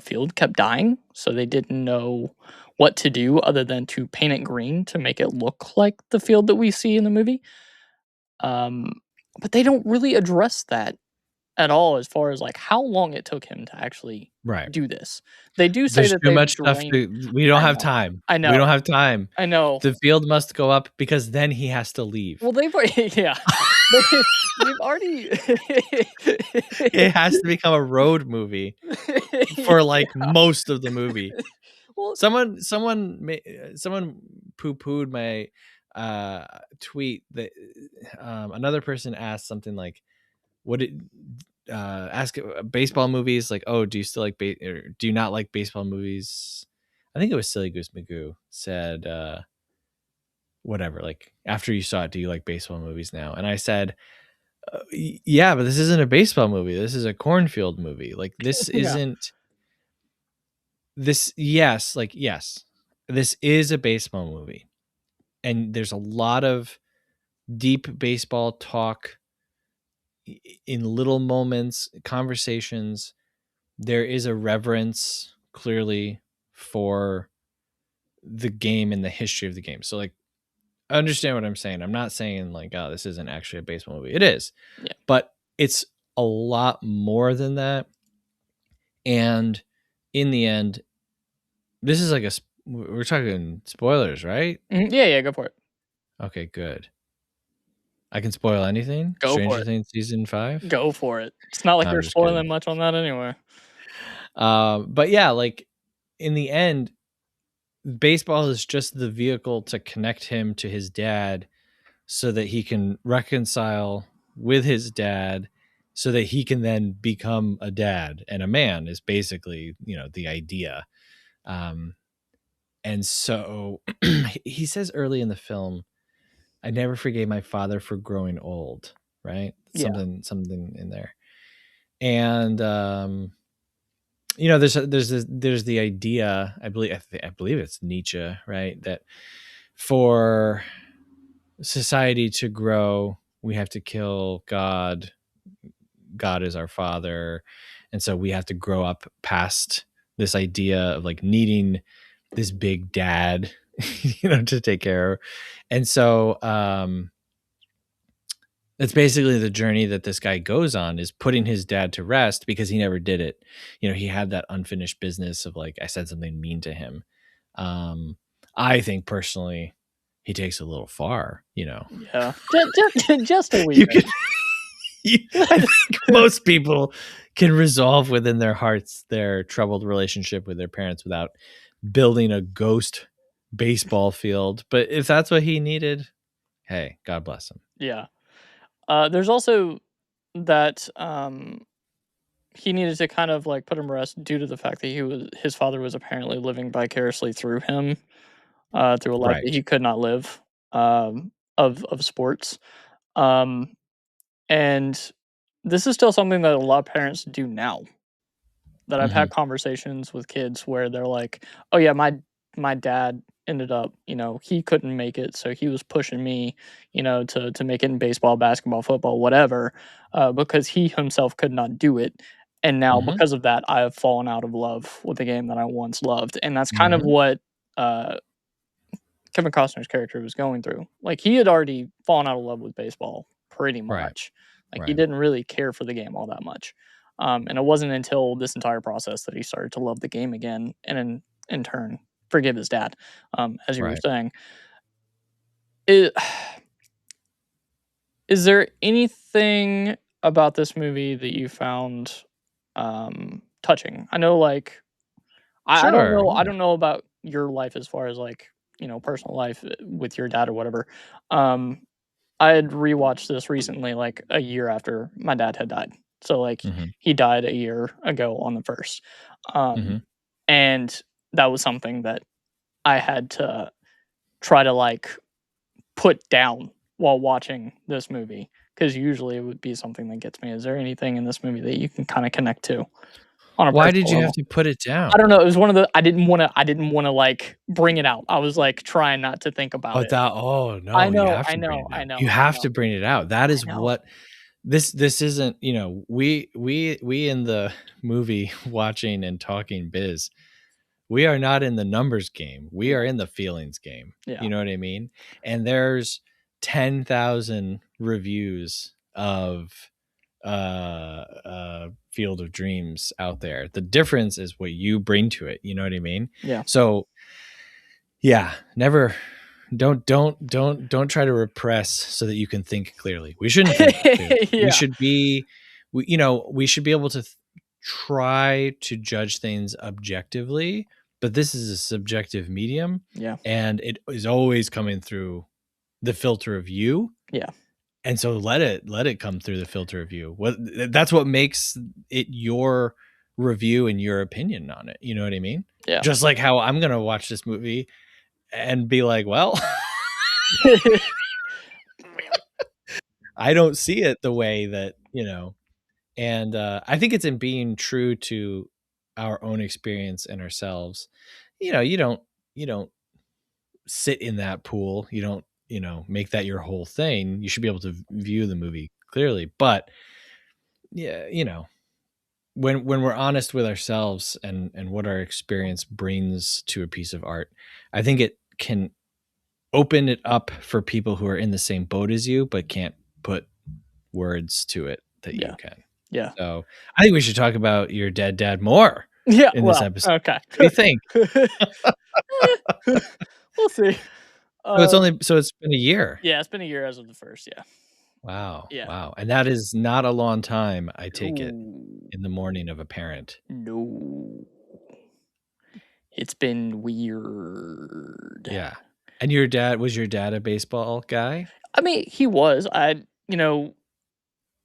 field kept dying, so they didn't know what to do other than to paint it green to make it look like the field that we see in the movie. But they don't really address that at all as far as like how long it took him to actually Right. do this. They do say There's that too they've much stuff drained. we don't I have know. time. I know. We don't have time. I know. The field must go up because then he has to leave. Well, they've already, yeah. They've already. It has to become a road movie for like most of the movie. Well, someone poo-pooed my tweet that another person asked something like, what did ask baseball movies, like, oh, do you still like or do you not like baseball movies? I think it was Silly Goose Magoo said whatever, like, after you saw it, do you like baseball movies now? And I said, yeah, but this isn't a baseball movie, this is a cornfield movie. Like, this isn't this. Yes, like, yes, this is a baseball movie, and there's a lot of deep baseball talk in little moments, conversations. There is a reverence clearly for the game and the history of the game. So, like, I understand what I'm saying. I'm not saying like, oh, this isn't actually a baseball movie. It is, but it's a lot more than that. And in the end, this is like we're talking spoilers, right? Yeah, go for it. Okay, good. I can spoil anything. Go Stranger for it. Things season 5. Go for it. It's not like they're spoiling much on that anyway. But yeah, like, in the end, baseball is just the vehicle to connect him to his dad so that he can reconcile with his dad so that he can then become a dad and a man, is basically, the idea. And so he says early in the film, I never forgave my father for growing old, right? Yeah. Something in there. And there's the idea, I believe it's Nietzsche, right, that for society to grow, we have to kill God. God is our father, and so we have to grow up past this idea of like needing this big dad, to take care of. And so it's basically the journey that this guy goes on, is putting his dad to rest because he never did it. He had that unfinished business of like, I said something mean to him. I think personally he takes a little far, Yeah, just a wee you bit. I think most people can resolve within their hearts their troubled relationship with their parents without building a ghost baseball field. But if that's what he needed, hey, God bless him. Yeah. There's also that he needed to kind of like put him to rest due to the fact that his father was apparently living vicariously through him, through a life that Right. he could not live, of sports. Um, and this is still something that a lot of parents do now. That I've Hmm. had conversations with kids where they're like, "Oh yeah, my dad ended up, he couldn't make it, so he was pushing me, to make it in baseball, basketball, football, whatever, because he himself could not do it. And now Hmm. because of that, I have fallen out of love with the game that I once loved." And that's kind of Hmm. what uh, Kevin Costner's character was going through. Like he had already fallen out of love with baseball pretty Right. much. Like he Right. didn't really care for the game all that much. And it wasn't until this entire process that he started to love the game again, and in turn forgive his dad. As you were Right. saying, is, is there anything about this movie that you found touching? I know, like Sure. I Yeah. don't know about your life as far as like personal life with your dad or whatever. Um, I had rewatched this recently, like, a year after my dad had died. So, like, Hmm. he died a year ago on the 1st, Hmm. and that was something that I had to try to, like, put down while watching this movie, because usually it would be something that gets me. Is there anything in this movie that you can kinda connect to on a Why did personal you have level? to put it I don't down? know, it was one of the I didn't wanna, like, bring it out. I was, like, trying not to think about Oh, it. that oh, no, you have I to bring know, it I out. You know, I have know, to bring it out. That I is know. what this isn't, we in the movie watching and talking biz, we are not in the numbers game. We Yeah, are in the feelings game. yeah, You know what I mean? And there's 10,000 reviews of Field of Dreams out there. The difference is what you bring to it. You know what I mean? yeah. So yeah, never don't try to repress so that you can think clearly. We shouldn't think clearly. We Yeah, should be we should be able to try to judge things objectively, but this is a subjective medium yeah, and it is always coming through the filter of you. yeah, And so let it come through the filter of you. What that's what makes it your review and your opinion on it. You know what I mean? yeah. Just like how I'm going to watch this movie and be like, well, I don't see it the way that, and I think it's in being true to our own experience and ourselves. You don't sit in that pool. You don't, make that your whole thing. You should be able to view the movie clearly. But yeah, when we're honest with ourselves and what our experience brings to a piece of art, I think it can open it up for people who are in the same boat as you but can't put words to it that you Yeah, can. yeah. So I think we should talk about your dead dad more Yeah, in this well, episode. okay. What do you think? We'll see. So Um, it's been a year. yeah, it's been a year as of the 1st, yeah. Wow, Yeah. wow, and that is not a long time, I take it, No. in the morning of a parent. No. It's been weird. Yeah, and was your dad a baseball guy? I mean, he was. You know,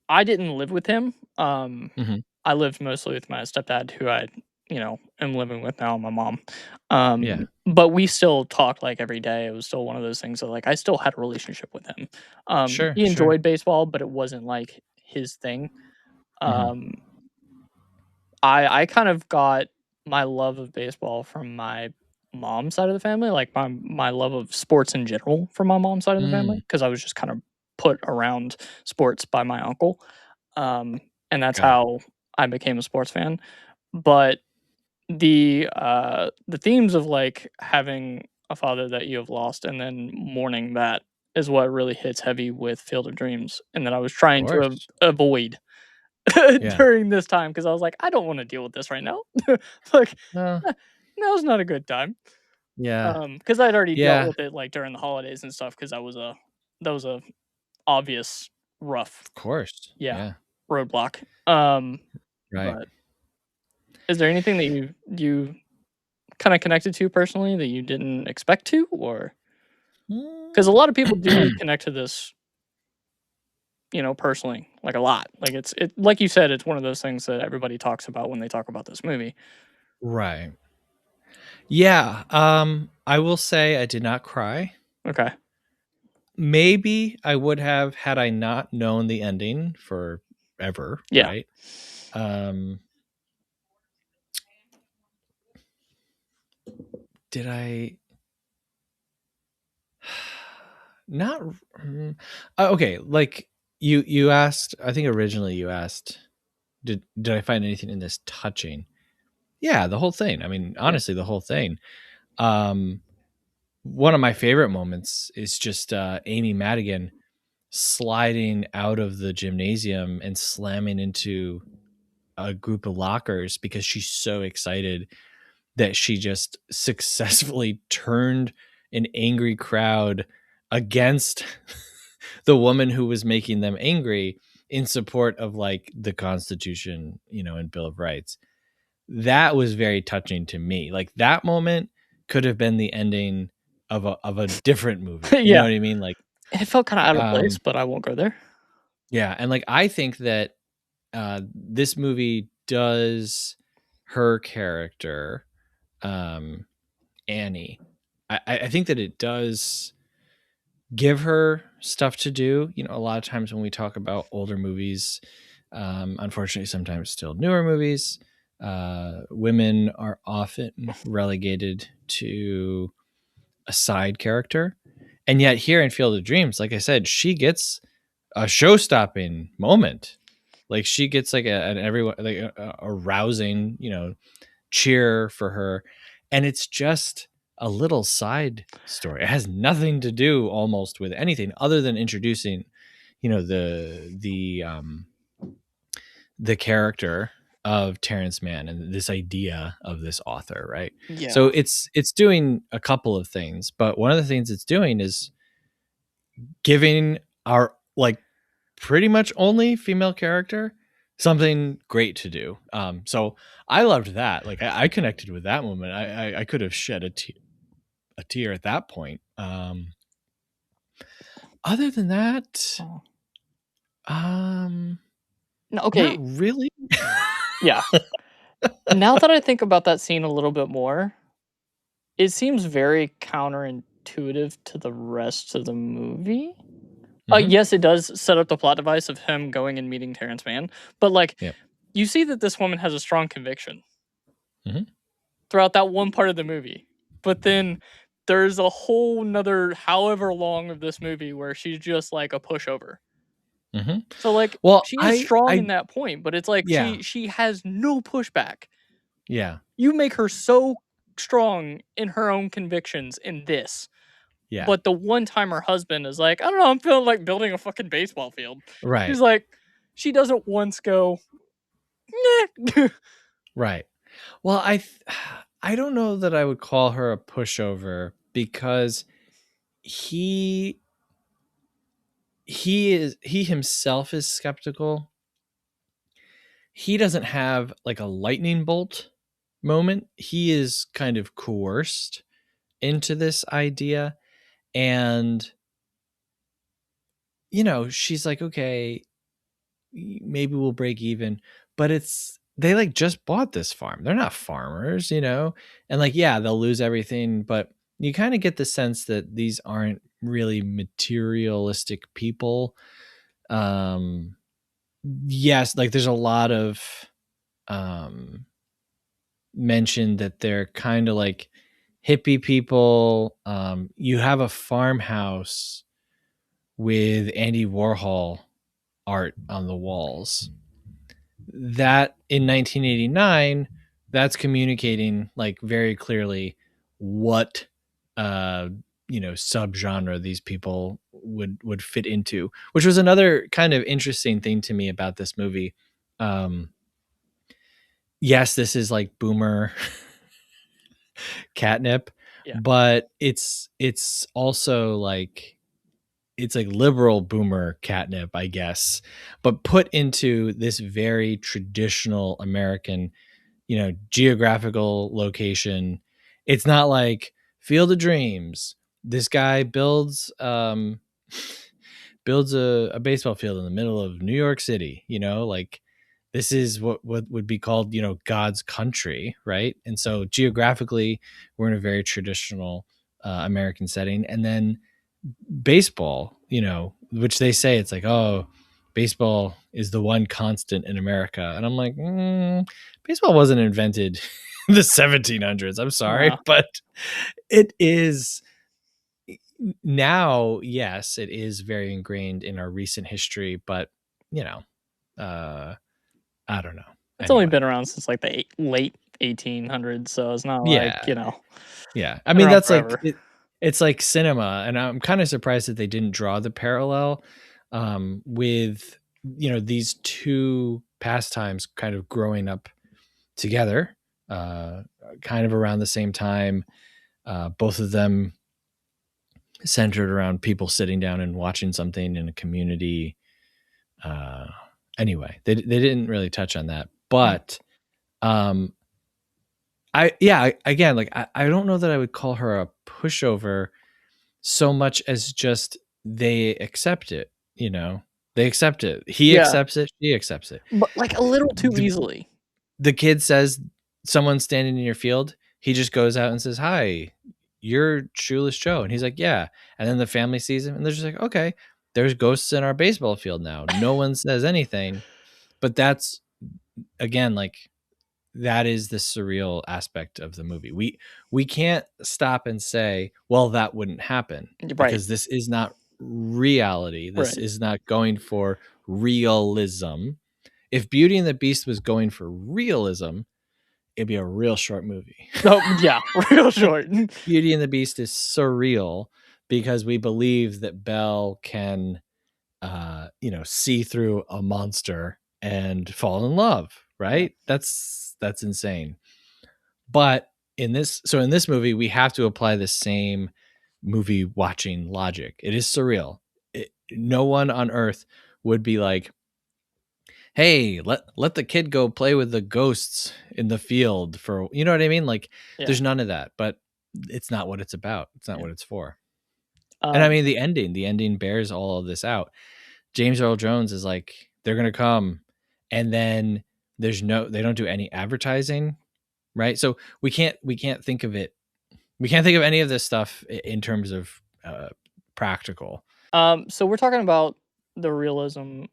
I didn't live with him. Mhm. I lived mostly with my stepdad, who I, am living with now, my mom. Yeah. But we still talked like every day. It was still one of those things that like I still had a relationship with him. Sure, He sure. enjoyed baseball, but it wasn't like his thing. Mhm. Um, I kind of got my love of baseball from my mom's side of the family, like my love of sports in general from my mom's side of the family, Mm, because I was just kind of put around sports by my uncle. Um, and that's got it. how I became a sports fan. But the themes of like having a father that you have lost and then mourning that is what really hits heavy with Field of Dreams, and that I was Of trying to course. avoid Yeah. during this time because I was like, I don't want to deal with this right now. Like, Uh, eh, now's not a good time. yeah. Because I'd already dealt Yeah, with it like during the holidays and stuff because that was a obvious rough, of course. yeah, Yeah, roadblock. right. But is there anything that you kind of connected to personally that you didn't expect to, or because a Mm. lot of people do connect to this, personally, like a lot. Like like you said, it's one of those things that everybody talks about when they talk about this movie. Right. Yeah. I will say I did not cry. Okay. Maybe I would have had I not known the ending forever, Yeah. right? Um, did I not okay, like you asked, I think originally you asked, did I find anything in this touching? Yeah, the whole thing. I mean, Yeah. honestly, the whole thing. Um, one of my favorite moments is just Amy Madigan sliding out of the gymnasium and slamming into a group of lockers because she's so excited that she just successfully turned an angry crowd against the woman who was making them angry in support of like the Constitution, and Bill of Rights. That was very touching to me. Like that moment could have been the ending of a different movie. You know Yeah. what I mean? Like, It felt kind of out of place, um, but I won't go there. yeah, and like I think that this movie does her character, um, Annie. I think that it does give her stuff to do. A lot of times when we talk about older movies, unfortunately, sometimes still newer movies, women are often relegated to a side character. And yet, here in Field of Dreams, like I said, she gets a show-stopping moment. Like she gets like an everyone like a rousing, cheer for her, and it's just a little side story. It has nothing to do almost with anything other than introducing, the character of Terrence Mann and this idea of this author, right? So Yeah. it's doing a couple of things, but one of the things it's doing is giving our like pretty much only female character something great to do. So I loved that. Like I connected with that moment. I could have shed a tear at that point. Other than that, Oh. um, No, not okay. really. Yeah. Now that I think about that scene a little bit more, it seems very counterintuitive to the rest of the movie. Hmm. Yes, it does set up the plot device of him going and meeting Terrence Mann, but like Yep. you see that this woman has a strong conviction Hmm. throughout that one part of the movie. But then there's a whole nother however long of this movie where she's just like a pushover. Hmm. So like Well, she is strong I, in that point, but it's like yeah, she has no pushback. yeah, You make her so strong in her own convictions in this. yeah, But the one time her husband is like, I don't know, I'm feeling like building a fucking baseball field. right, She's like, she doesn't once go, nah. right. Well, I don't know that I would call her a pushover because he he himself is skeptical. He doesn't have like a lightning bolt moment. He is kind of coerced into this idea, and she's like, okay, maybe we'll break even, but they like just bought this farm. They're not farmers, and like, yeah, they'll lose everything, but you kind of get the sense that these aren't really materialistic people. um yes, like there's a lot of um mention that they're kind of like hippie people. You have a farmhouse with Andy Warhol art on the walls. That in 1989, that's communicating like very clearly what subgenre these people would fit into, which was another kind of interesting thing to me about this movie. Um, yes, this is like boomer catnip, Yeah. but it's also like it's like liberal boomer catnip, I guess, but put into this very traditional American, geographical location. It's not like Field of Dreams. This guy builds builds a baseball field in the middle of New York City, like this is what would be called, God's country, right? And so geographically, we're in a very traditional American setting. And then baseball, which they say it's like, oh, baseball is the one constant in America. And I'm like, baseball wasn't invented in the 1700s. I'm sorry, No. but it is now. Yes, it is very ingrained in our recent history, but uh, I don't know. It's only Anyway, been around since like the late 1800s, so it's not like, yeah, yeah. I been mean, around that's like forever. it's like cinema, and I'm kind of surprised that they didn't draw the parallel with these two pastimes kind of growing up together, kind of around the same time. Both of them centered around people sitting down and watching something in a community. Uh, anyway, they didn't really touch on that, Hmm. but um, again, like I don't know that I would call her a pushover so much as just they accept it. They accept it. He Yeah, accepts it. She accepts it. but like a little too The, easily. the kid says someone's standing in your field. He just goes out and says, "Hi, you're Shoeless Joe," and he's like, "Yeah." And then the family sees him, and they're just like, "Okay, there's ghosts in our baseball field now." No one says anything, but that's again like that is the surreal aspect of the movie. We can't stop and say, well, that wouldn't happen Right, because this is not reality. This right. is not going for realism. If Beauty and the Beast was going for realism, it'd be a real short movie. Oh, yeah, real short. Beauty and the Beast is surreal because we believe that Belle can see through a monster and fall in love, Yeah. right? That's insane. But in this movie, we have to apply the same movie watching logic. It is surreal. No one on earth would be like, "Hey, let the kid go play with the ghosts in the field for," you know what I mean? Like, Yeah, there's none of that. But it's not what it's about. It's not yeah. what it's for. And I Um, mean, the ending bears all of this out. James Earl Jones is like, they're gonna come, and then they don't do any advertising, right? So we can't think of it. We can't think of any of this stuff in terms of practical. so we're talking about the realism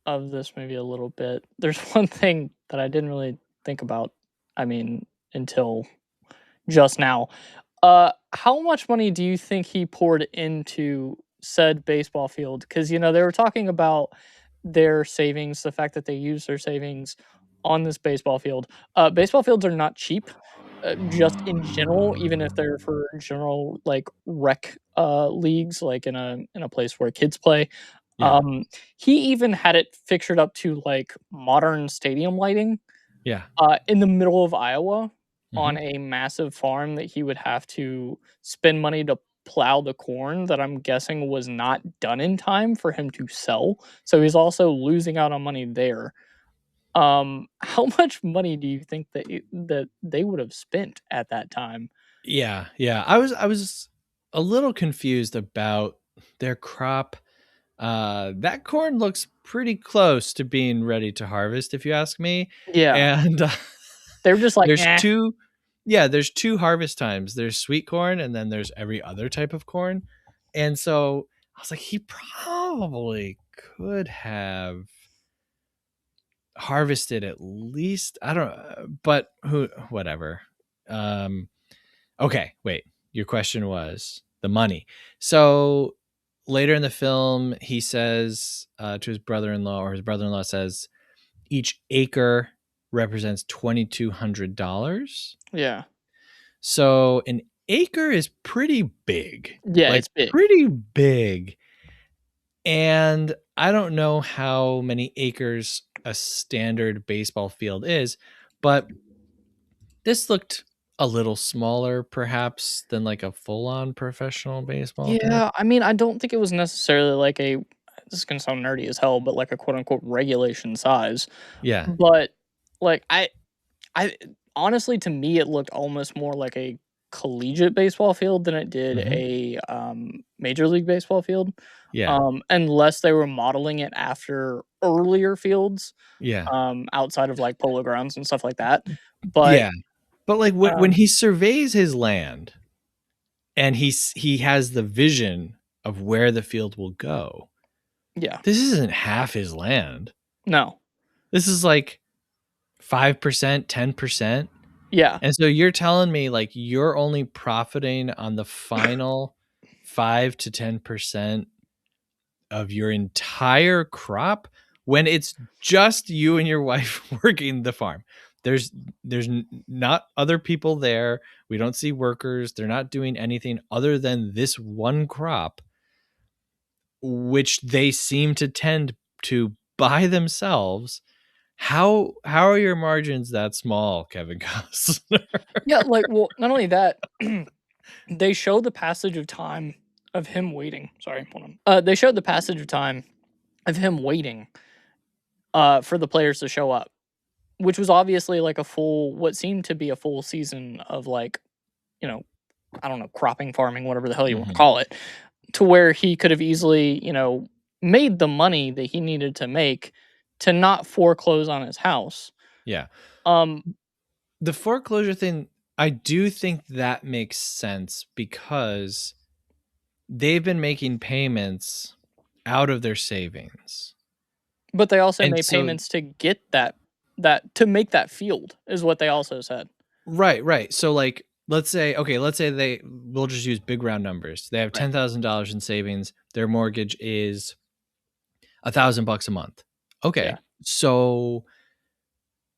of this movie a little bit. There's one thing that I didn't really think about, I mean, until just now. How much money do you think he poured into said baseball field? Because they were talking about their savings, the fact that they use their savings on this baseball field. Baseball fields are not cheap, just in general, even if they're for general like rec leagues, like in a place where kids play. Yeah, Um, he even had it fixtured up to like modern stadium lighting yeah, in the middle of Iowa hmm on a massive farm that he would have to spend money to plow the corn that I'm guessing was not done in time for him to sell. So he's also losing out on money there. How much money do you think that they would have spent at that time? yeah. I was a little confused about their crop. That corn looks pretty close to being ready to harvest, if you ask me. Yeah, And they were just like, there's eh. two, yeah, there's two harvest times. There's sweet corn, and then there's every other type of corn. And so I was like, he probably could have harvested at least, I don't know, but whatever. Um, okay, wait. Your question was the money. So later in the film, he says to his brother-in-law, or his brother-in-law says, each acre represents $2,200. Yeah, So an acre is pretty big, yeah, like it's big. pretty big. And I don't know how many acres a standard baseball field is, but this looked a little smaller perhaps than like a full-on professional baseball field. Yeah, I mean, I don't think it was necessarily like a. This is gonna sound nerdy as hell, but like a quote unquote regulation size. Yeah. But like I honestly, to me, it looked almost more like a collegiate baseball field than it did Mhm. a major league baseball field. Yeah. Unless they were modeling it after earlier fields, Yeah. outside of like polo grounds and stuff like that. But Yeah. But like when um, he surveys his land and he has the vision of where the field will go, yeah, this isn't half his land. no, This is like 5%, 10%. yeah, And so you're telling me like you're only profiting on the final 5 to 10% of your entire crop when it's just you and your wife working the farm. There's not other people there. We don't see workers. They're not doing anything other than this one crop, which they seem to tend to by themselves. How are your margins that small, Kevin Costner? yeah. Like, well, not only that, they show the passage of time of him waiting. Sorry, hold on. They showed the passage of time of him waiting for the players to show up, which was obviously like a full, what seemed to be a full season of like, you know, I don't know, cropping, farming, whatever the hell you want to Mhm. call it, to where he could have easily, made the money that he needed to make to not foreclose on his house. Yeah. Um, The foreclosure thing, I do think that makes sense because they've been making payments out of their savings. but they also And made so payments to get that to make that field is what they also said. right, right. So like let's say we'll just use big round numbers. They have Right. $10,000 in savings. Their mortgage is $1,000 a month. Okay. Yeah. So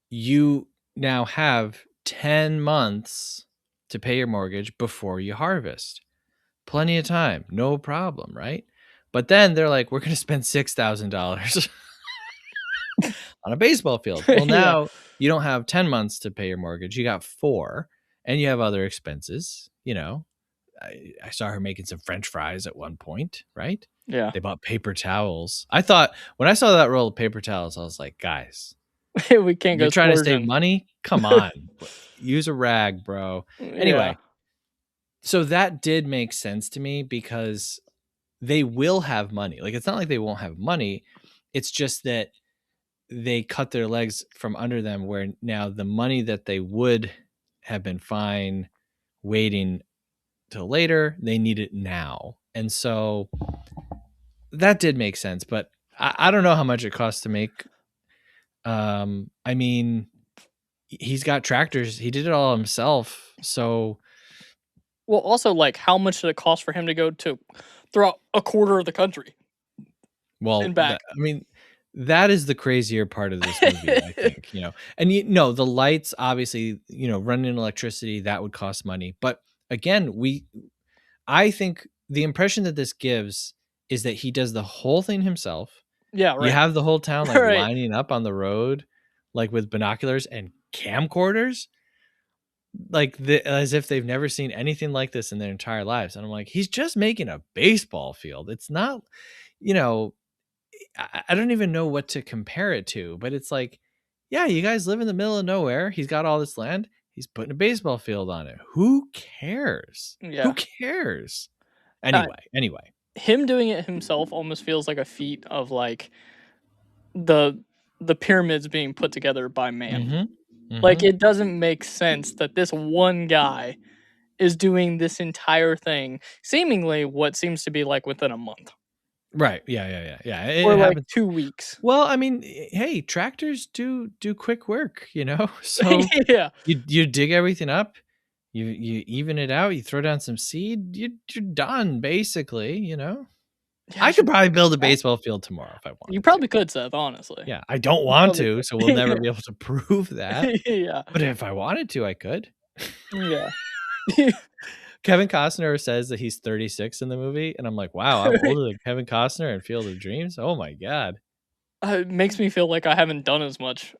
you now have 10 months to pay your mortgage before you harvest. Plenty of time, no problem, right? But then they're like, we're going to spend $6,000 on a baseball field. Well, Yeah. now you don't have 10 months to pay your mortgage. You got 4, and you have other expenses. I saw her making some French fries at one point, right? Yeah. They bought paper towels. I thought when I saw that roll of paper towels, I was like, guys, We can't you're go trying to save splurging. money? Come on. Use a rag, bro. Yeah. Anyway, so that did make sense to me because they will have money. Like, it's not like they won't have money. It's just that they cut their legs from under them, where now the money that they would have been fine waiting till later, they need it now. And so that did make sense, but I don't know how much it costs to make. I mean, he's got tractors. He did it all himself. So, Well, also, like, how much did it cost for him to go to throughout a quarter of the country well, and back? I mean, that is the crazier part of this movie, I think, and the lights, obviously, running electricity, that would cost money. But again, I think the impression that this gives is that he does the whole thing himself. Yeah, You right. have the whole town like Right. lining up on the road, like with binoculars and camcorders, like as if they've never seen anything like this in their entire lives. And I'm like, he's just making a baseball field. It's not, you know, I don't even know what to compare it to, but it's like, yeah, you guys live in the middle of nowhere. He's got all this land. He's putting a baseball field on it. Who cares? Who Yeah. cares? Uh, Anyway. him doing it himself almost feels like a feat of, like, the the pyramids being put together by man. Mm-hmm. Like, Mm-hmm. it doesn't make sense that this one guy is doing this entire thing, seemingly what seems to be, like, within a month Right. Yeah. It or, like, happens. 2 weeks. Well, I mean, hey, tractors do quick work, So Yeah. you dig everything up, you even it out, you throw down some seed, you're done basically. Yeah, I I could should probably build a that baseball field tomorrow if I you wanted to. probably could, Seth, honestly. Yeah, I don't You want probably to, so we'll could. never be able to prove that. Yeah. But if I wanted to, I could. Yeah. Kevin Costner says that he's 36 in the movie, and I'm like, wow, I'm older than Kevin Costner in Field of Dreams. Oh my god. It makes me feel like I haven't done as much.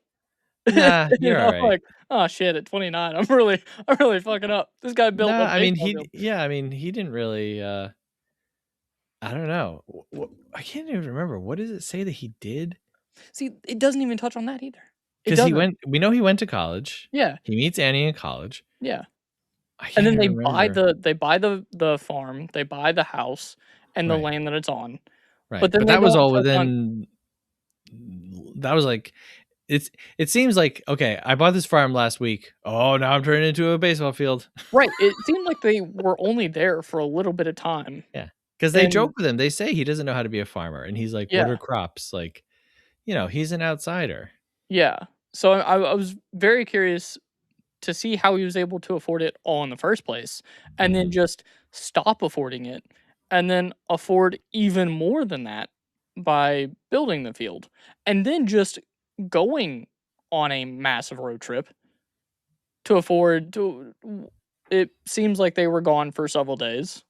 Nah, you're all right. Like, "Oh, shit, at 29, I'm really fucking up. This guy built Nah, a I mean, baseball field." he didn't really. I don't know. I can't even remember. What does it say that he did? See, it doesn't even touch on that either. It Because doesn't. we know he went to college. Yeah, He meets Annie in college. yeah. I And can't then even remember. they buy the farm, they buy the house and the Right. land that it's on, Right. but then But they that was don't all touch on. within that was like it's it seems like, okay, I bought this farm last week. Oh, now I'm turning it into a baseball field. Right, it seemed like they were only there for a little bit of time, Yeah. Because they joke and with him. They say he doesn't know how to be a farmer. And he's like, what yeah, are crops? Like, he's an outsider. yeah. So I was very curious to see how he was able to afford it all in the first place, and then Hmm. just stop affording it, and then afford even more than that by building the field, and then just going on a massive road trip to afford to it seems like they were gone for several days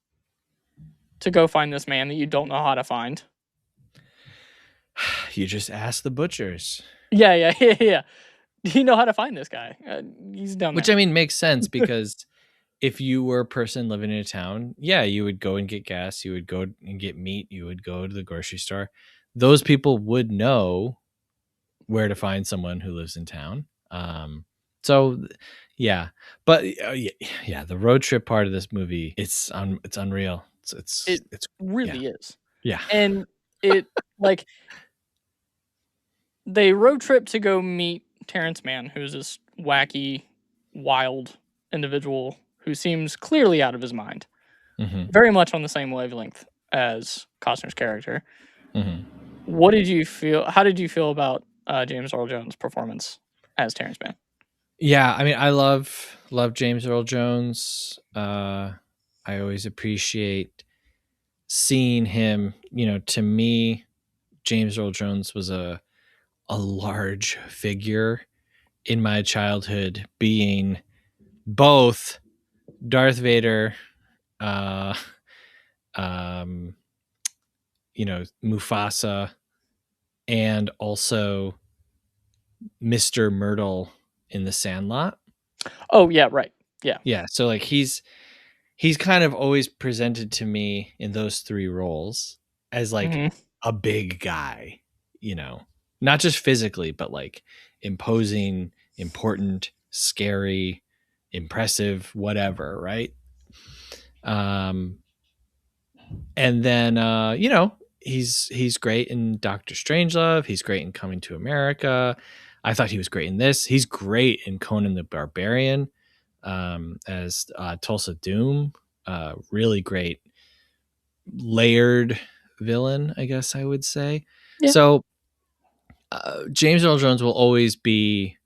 to go find this man that you don't know how to find. You just ask the butchers. Yeah, yeah, yeah, yeah. Do you know how to find this guy? He's down Which there. I mean makes sense because if you were a person living in a town, yeah, you would go and get gas, you would go and get meat, you would go to the grocery store. Those people would know where to find someone who lives in town. So yeah, but yeah, yeah, the road trip part of this movie, it's unreal. It It's yeah, really is. yeah. And it like they road trip to go meet Terrence Mann, who's this wacky, wild individual who seems clearly out of his mind. Hmm. Very much on the same wavelength as Costner's character. Hmm. What did you feel? How did you feel about James Earl Jones' performance as Terrence Mann? Yeah, I mean, I love James Earl Jones. I always appreciate seeing him. To me, James Earl Jones was a large figure in my childhood, being both Darth Vader, uh, um, Mufasa, and also Mr. Myrtle in The Sandlot. Oh yeah, right. Yeah. Yeah, so like he's kind of always presented to me in those three roles as like Hmm. a big guy, you know, not just physically, but like imposing, important, scary, impressive, whatever, right? Um, and then he's great in Doctor Strangelove. He's great in Coming to America. I thought he was great in this. He's great in Conan the Barbarian, as Tulsa Doom. Really great layered villain, I guess I would say. Yeah. So James Earl Jones will always be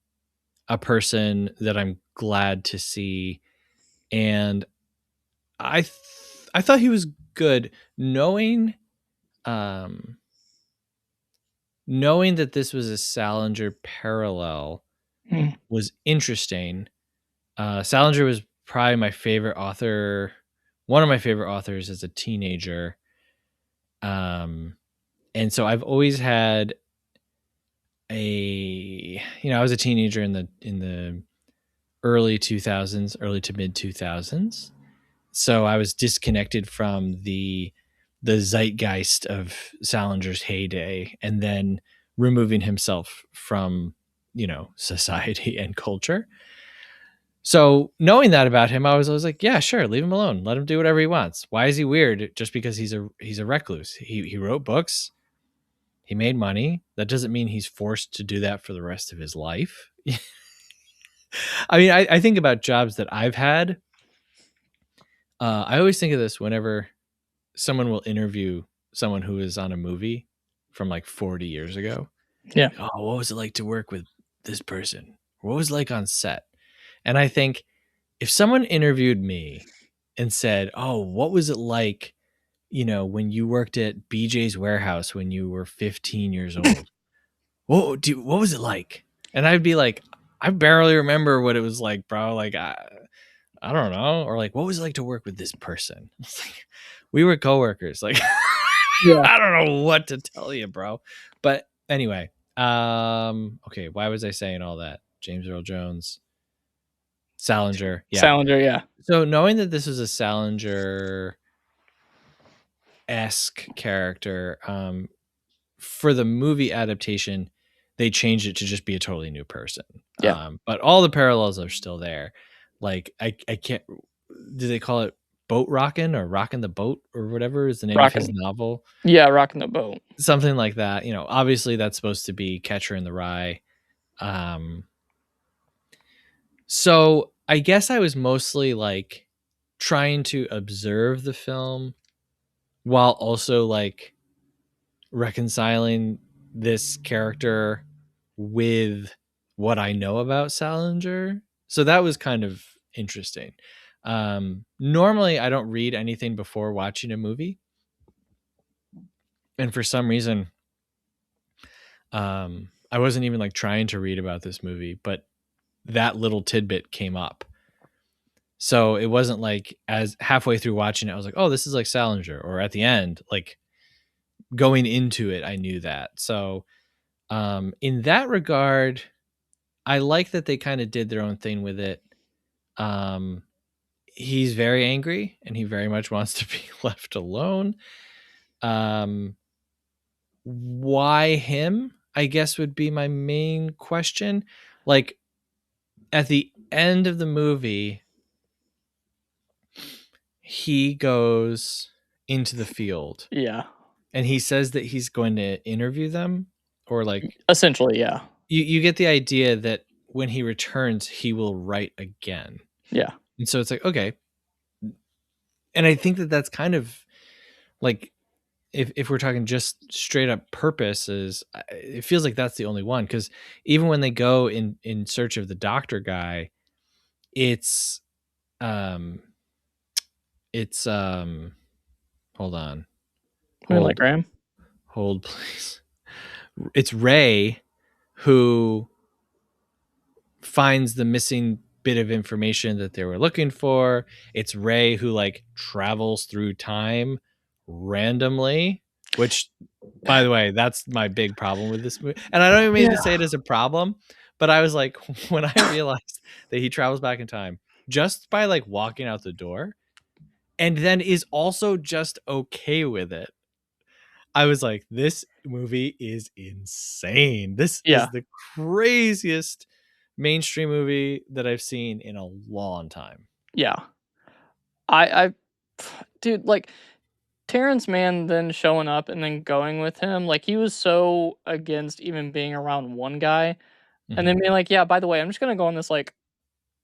a person that I'm glad to see, and I thought he was good, um, knowing that this was a Salinger parallel Mm. was interesting. Salinger was probably my favorite author, one of my favorite authors as a teenager. And so I've always had I was a teenager in the early 2000s, early to mid 2000s. So I was disconnected from the zeitgeist of Salinger's heyday, and then removing himself from, society and culture. So knowing that about him, I was like, yeah, sure, leave him alone. Let him do whatever he wants. Why is he weird just because he's a recluse? He wrote books. He made money. That doesn't mean he's forced to do that for the rest of his life. I mean, I think about jobs that I've had. I always think of this whenever someone will interview someone who is on a movie from like 40 years ago. Yeah. Like, oh, what was it like to work with this person? What was it like on set? And I think if someone interviewed me and said, oh, what was it like, when you worked at BJ's Warehouse when you were 15 years old? What was it like? And I'd be like, I barely remember what it was like, bro. Like, I don't know. Or like, what was it like to work with this person? It's like, we were coworkers. Like, Yeah. I don't know what to tell you, bro. But anyway, okay. Why was I saying all that? James Earl Jones, Salinger. Yeah. Salinger, yeah. So knowing that this was a Salinger esque character, for the movie adaptation, they changed it to just be a totally new person. Yeah. But all the parallels are still there. Like I can't. do they call it boat rockin' or rockin' the boat or whatever is the name of his Rocking, novel? yeah, rocking the boat. Something like that. Obviously that's supposed to be Catcher in the Rye. Um, so I guess I was mostly like trying to observe the film while also like reconciling this character with what I know about Salinger. So that was kind of interesting. Normally, I don't read anything before watching a movie. And for some reason, I wasn't even like trying to read about this movie, but that little tidbit came up. So it wasn't like as halfway through watching it, I was like, oh, this is like Salinger. Or at the end, like going into it, I knew that. So in that regard, I like that they kind of did their own thing with it. Um, he's very angry and he very much wants to be left alone. Um, why him? I guess would be my main question. Like at the end of the movie, he goes into the field Yeah, and he says that he's going to interview them or like essentially, yeah, you get the idea that when he returns, he will write again. yeah, And so it's like, okay. And I think that that's kind of like, if we're talking just straight up purposes, it feels like that's the only one. Cause even when they go in search of the doctor guy, it's, um, hold on, Moonlight hold, Graham. hold, please. It's Ray who finds the missing bit of information that they were looking for. It's Ray who like travels through time randomly, which by the way, that's my big problem with this movie. And I don't even mean Yeah, to say it as a problem, but I was like, when I realized that he travels back in time just by like walking out the door and then is also just okay with it, I was like, this movie is insane. This yeah, is the craziest mainstream movie that I've seen in a long time. yeah. I, dude, like Terrence Mann then showing up and then going with him, like he was so against even being around one guy, and Mm-hmm. then being like, "Yeah, by the way, I'm just gonna go on this like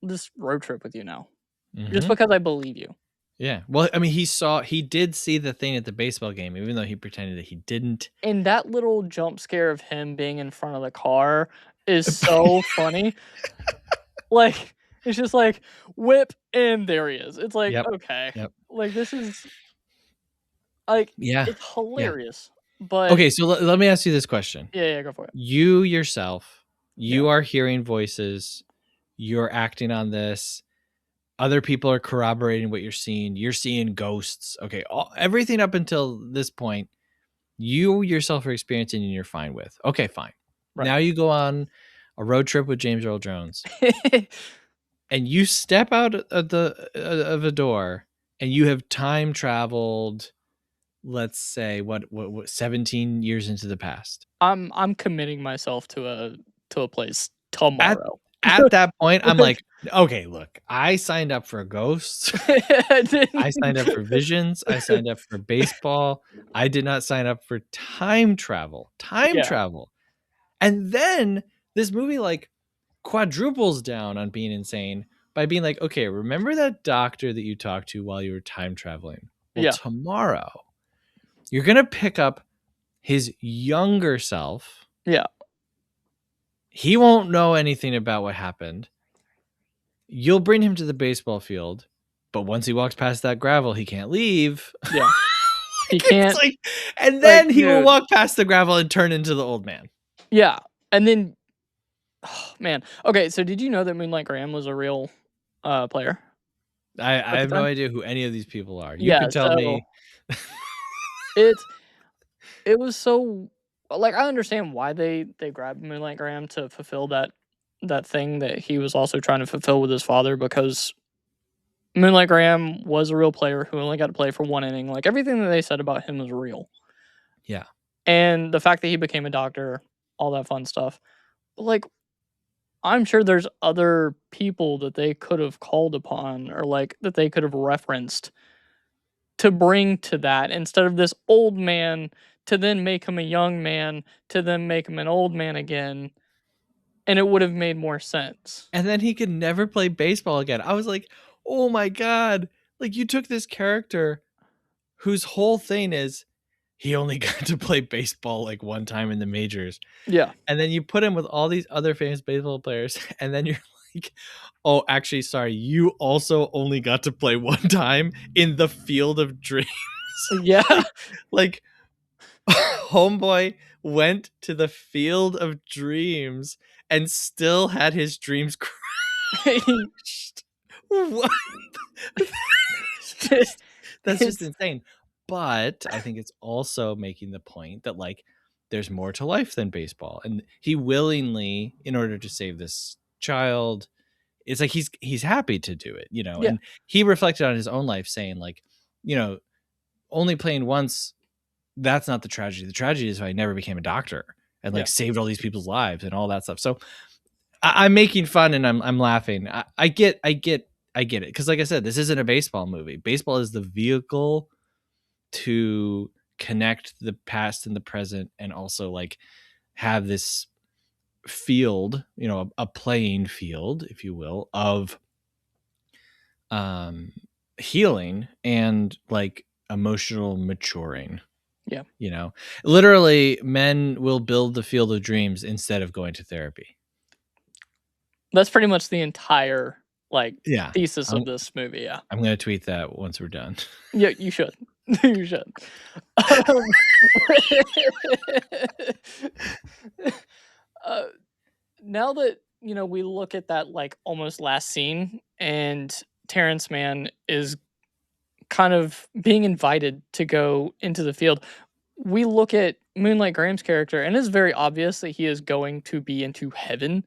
this road trip with you now, just Mm-hmm. because I believe you." Yeah. Well, I mean, he did see the thing at the baseball game, even though he pretended that he didn't. And that little jump scare of him being in front of the car is so funny. Like, it's just like, whip, and there he is. It's like, Yep. okay. Yep. Like, this is like, Yeah. it's Yeah. hilarious. But Okay. So let me ask you this question. yeah, yeah, go for it. You yourself, Yeah. you are hearing voices, you're acting on this. Other people are corroborating what you're seeing. You're seeing ghosts. Okay. Everything up until this point, you yourself are experiencing and you're fine with. Okay, fine. Right. Now you go on a road trip with James Earl Jones and you step out of a door and you have time traveled, let's say what 17 years into the past. I'm committing myself to a place At tomorrow. at that point, I'm Like, like, okay, look, I signed up for ghosts. I didn't I signed up for visions. I signed up for baseball. I did not sign up for time travel. Time Yeah, travel. And then this movie like quadruples down on being insane by being like, okay, remember that doctor that you talked to while you were time traveling? Well, yeah, tomorrow you're going to pick up his younger self. yeah, He won't know anything about what happened. You'll bring him to the baseball field, but once he walks past that gravel, he can't leave. yeah. He It's can't like, and like, then he will dude. walk past the gravel and turn into the old man. Yeah, and then oh, man. Okay, so did you know that Moonlight Graham was a real, player I at the have no time? idea who any of these people are. You Yeah, could tell so me. it's it was so like, I understand why they grabbed Moonlight Graham to fulfill that thing that he was also trying to fulfill with his father, because Moonlight Graham was a real player who only got to play for 1 inning, like, everything that they said about him was real, Yeah. and the fact that he became a doctor, all that fun stuff. But, like, I'm sure there's other people that they could have called upon or, like, that they could have referenced to bring to that instead of this old man to then make him a young man, to then make him an old man again, and it would have made more sense. And then he could never play baseball again. I was like, "Oh my god." Like, you took this character whose whole thing is he only got to play baseball like one time in the majors. Yeah. And then you put him with all these other famous baseball players, and then you're like, "Oh, actually, sorry, you also only got to play one time in the Field of Dreams." Yeah. like homeboy went to the Field of Dreams and still had his dreams crushed. What? That's just It's insane. But I think it's also making the point that, like, there's more to life than baseball, and he willingly, in order to save this child, it's like he's happy to do it, yeah, and he reflected on his own life saying, like, only playing once, that's not the tragedy. The tragedy is if I never became a doctor and, yeah. like, saved all these people's lives and all that stuff. So I'm making fun and I'm laughing. I get it, because, like I said, this isn't a baseball movie. Baseball is the vehicle to connect the past and the present, and also, like, have this field, a playing field, if you will, of healing and, like, emotional maturing. Yeah. Literally, men will build the Field of Dreams instead of going to therapy. That's pretty much the entire, like, Yeah, thesis i'm, of this movie, yeah. I'm gonna tweet that once we're done. Yeah, you should. You should. Um, uh, now that, we look at that, like, almost last scene and Terrence Mann is kind of being invited to go into the field, we look at Moonlight Graham's character, and it's very obvious that he is going to be into heaven,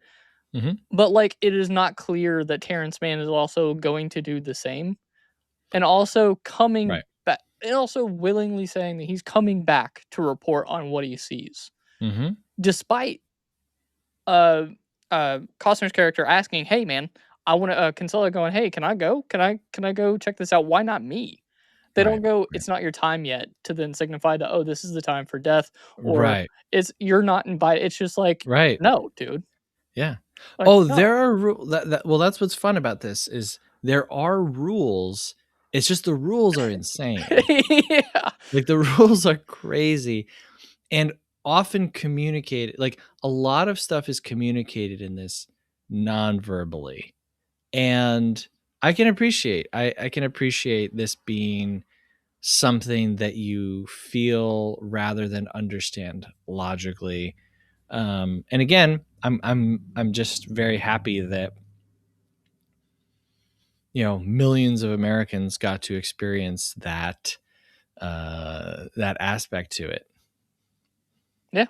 Hmm. but, like, it is not clear that Terrence Mann is also going to do the same, and also coming Right. back and also willingly saying that he's coming back to report on what he sees, Hmm. despite, uh, Costner's character asking, "Hey, man, I wanna," Kinsella going, "Hey, can I go? Can I go check this out? Why not me?" They don't Right. go, Right. "It's not your time yet," to then signify that, "Oh, this is the time for death," or, Right. "It's you're not invited." It's just like, Right. "No, dude." Yeah. Like, Oh, "No." there are well, that's what's fun about this is there are rules. It's just the rules are insane. Yeah. Like, the rules are crazy and often communicated. Like, a lot of stuff is communicated in this non-verbally. And I can appreciate this being something that you feel rather than understand logically. And again, I'm just very happy that millions of Americans got to experience that aspect to it. Yeah.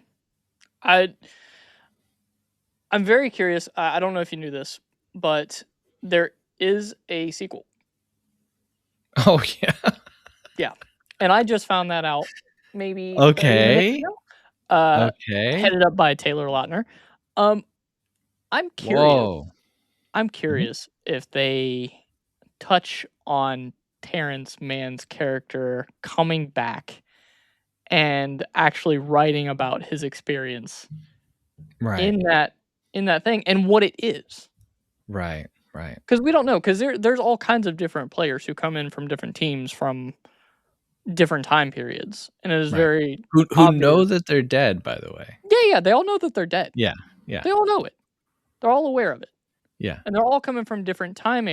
I I'm very curious, I don't know if you knew this, but there is a sequel. Oh yeah. Yeah, and I just found that out maybe 30 minutes Okay. ago, uh, Okay. headed up by Taylor Lautner. Um, I'm curious Whoa. I'm Mhm. curious if they touch on Terrence Mann's character coming back and actually writing about his experience Right. in that thing and what it is. Right. Right. Because we don't know. Because there's all kinds of different players who come in from different teams from different time periods, and it is Right. very Who obvious. know that they're dead, by the way. Yeah, yeah, they all know that they're dead. Yeah. Yeah. They all know it. They're all aware of it, Yeah. and they're all coming from different time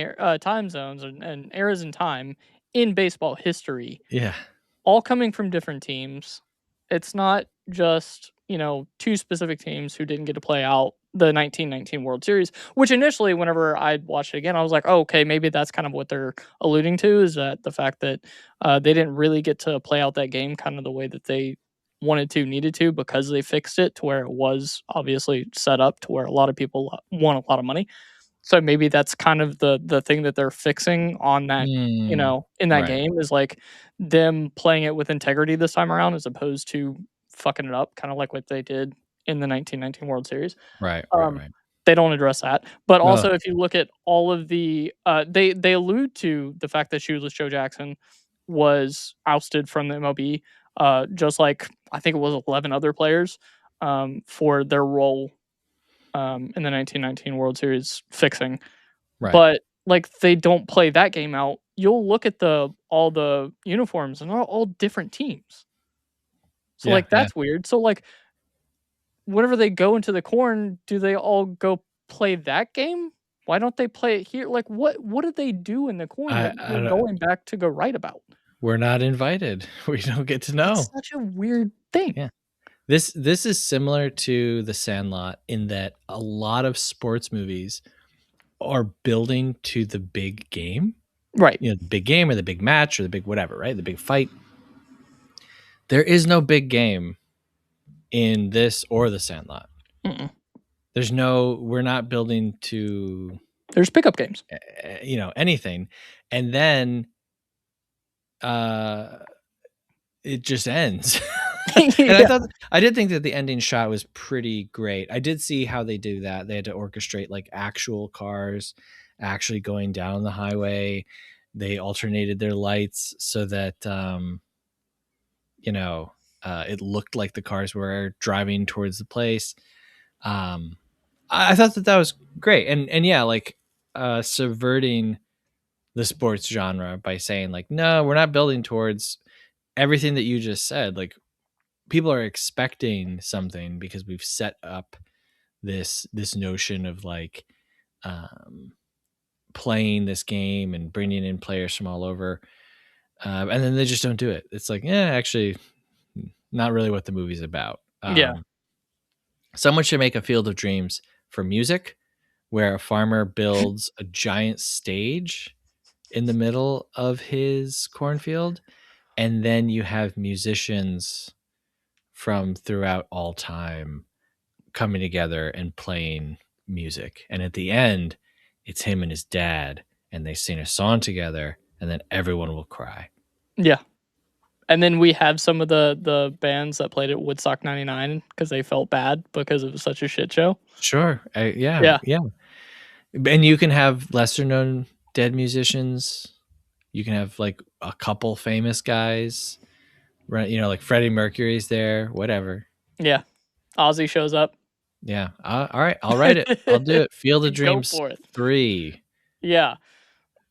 zones and eras in time in baseball history, Yeah. all coming from different teams. It's not just, 2 specific teams who didn't get to play out the 1919 World Series, which initially, whenever I watched it again, I was like, "Oh, okay, maybe that's kind of what they're alluding to, is that the fact that, they didn't really get to play out that game kind of the way that they wanted to, needed to, because they fixed it to where it was obviously set up to where a lot of people won a lot of money." So maybe that's kind of the thing that they're fixing on that, Mm. in that Right. game, is, like, them playing it with integrity this time around as opposed to fucking it up, kinda like what they did in the 1919 World Series. Right. Right. Um, Right. They don't address that. But No. also, if you look at all of the, they allude to the fact that Shoeless Joe Jackson was ousted from the MLB, just like I think it was 11 other players, for their role in the 1919 World Series fixing. Right. But like they don't play that game out. You'll look at all the uniforms and they're all different teams. So Yeah, like yeah. that's weird. So like whenever they go into the corn, do they all go play that game? Why don't they play it here? Like what did they do in the corn that I you're don't, going back to go write about? we're not invited. We don't get to It's know. such a weird thing. Yeah. This is similar to The Sandlot in that a lot of sports movies are building to the big game. Right. You know, the big game or the big match or the big whatever, right? The big fight. There is no big game in this or The Sandlot. Mm-mm. We're not building to, There's pickup games. anything. And then it just ends. And I did think that the ending shot was pretty great. I did see how they do that. They had to orchestrate like actual cars actually going down the highway. They alternated their lights so that it looked like the cars were driving towards the place. I thought that was great, and yeah, like subverting the sports genre by saying like, no, we're not building towards everything that you just said. Like people are expecting something because we've set up this notion of like playing this game and bringing in players from all over, and then they just don't do it. It's like, actually, not really what the movie's about. Yeah. Someone should make a Field of Dreams for music, where a farmer builds a giant stage in the middle of his cornfield, and then you have musicians from throughout all time coming together and playing music. And at the end, it's him and his dad, and they sing a song together, and then everyone will cry. Yeah. And then we have some of the bands that played at Woodstock 99 because they felt bad because it was such a shit show. Sure. Yeah. And you can have lesser known dead musicians. You can have like a couple famous guys, right? Like Freddie Mercury's there, whatever. Yeah. Ozzy shows up. Yeah. All right. I'll write it. I'll do it. Field of Dreams Go for it. 3. Yeah.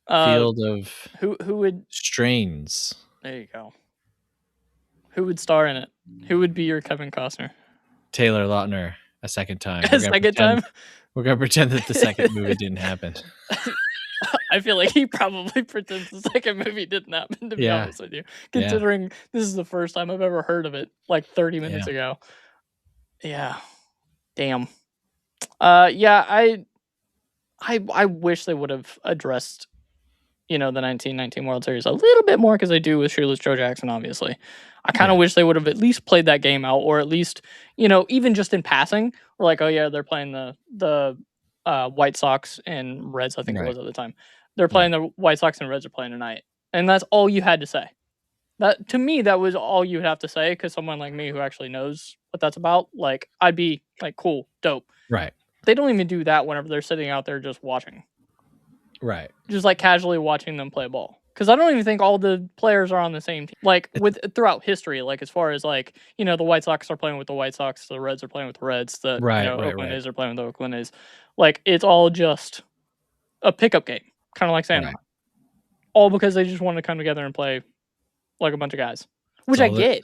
Field of who would Strains. There you go. Who would star in it? Who would be your Kevin Costner? Taylor Lautner a second time. A second time? We're going to pretend that the second movie didn't happen. I feel like he probably pretends the second movie didn't happen, to be honest with you. Considering this is the first time I've ever heard of it, like 30 minutes ago. Yeah. Damn. I wish they would have addressed, the 1919 World Series a little bit more, because they do with Shoeless Joe Jackson, obviously. I kind of wish they would have at least played that game out, or at least, even just in passing, or like, oh yeah, they're playing the White Sox and Reds, I think it was at the time. They're playing the White Sox and Reds are playing tonight. And that's all you had to say. That, to me, that was all you would have to say, because someone like me who actually knows what that's about, like, I'd be like, cool, dope. Right. They don't even do that whenever they're sitting out there just watching. Right. Just like casually watching them play ball. Because I don't even think all the players are on the same team. Like throughout history, like as far as like, the White Sox are playing with the White Sox, the Reds are playing with the Reds, the Oakland A's are playing with the Oakland A's. Like it's all just a pickup game, kind of like Sandlot. Right. All because they just wanted to come together and play like a bunch of guys, which I get.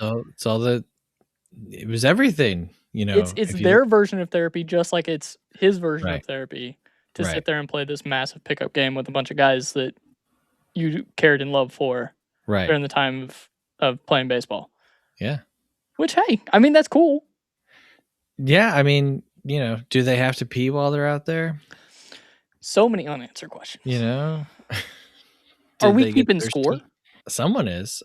It was everything, It's their version of therapy, just like it's his version of therapy to sit there and play this massive pickup game with a bunch of guys that you cared and loved for during the time of playing baseball. Yeah. Which, hey, I mean, that's cool. Yeah, I mean, do they have to pee while they're out there? So many unanswered questions. Are we keeping score? Someone is.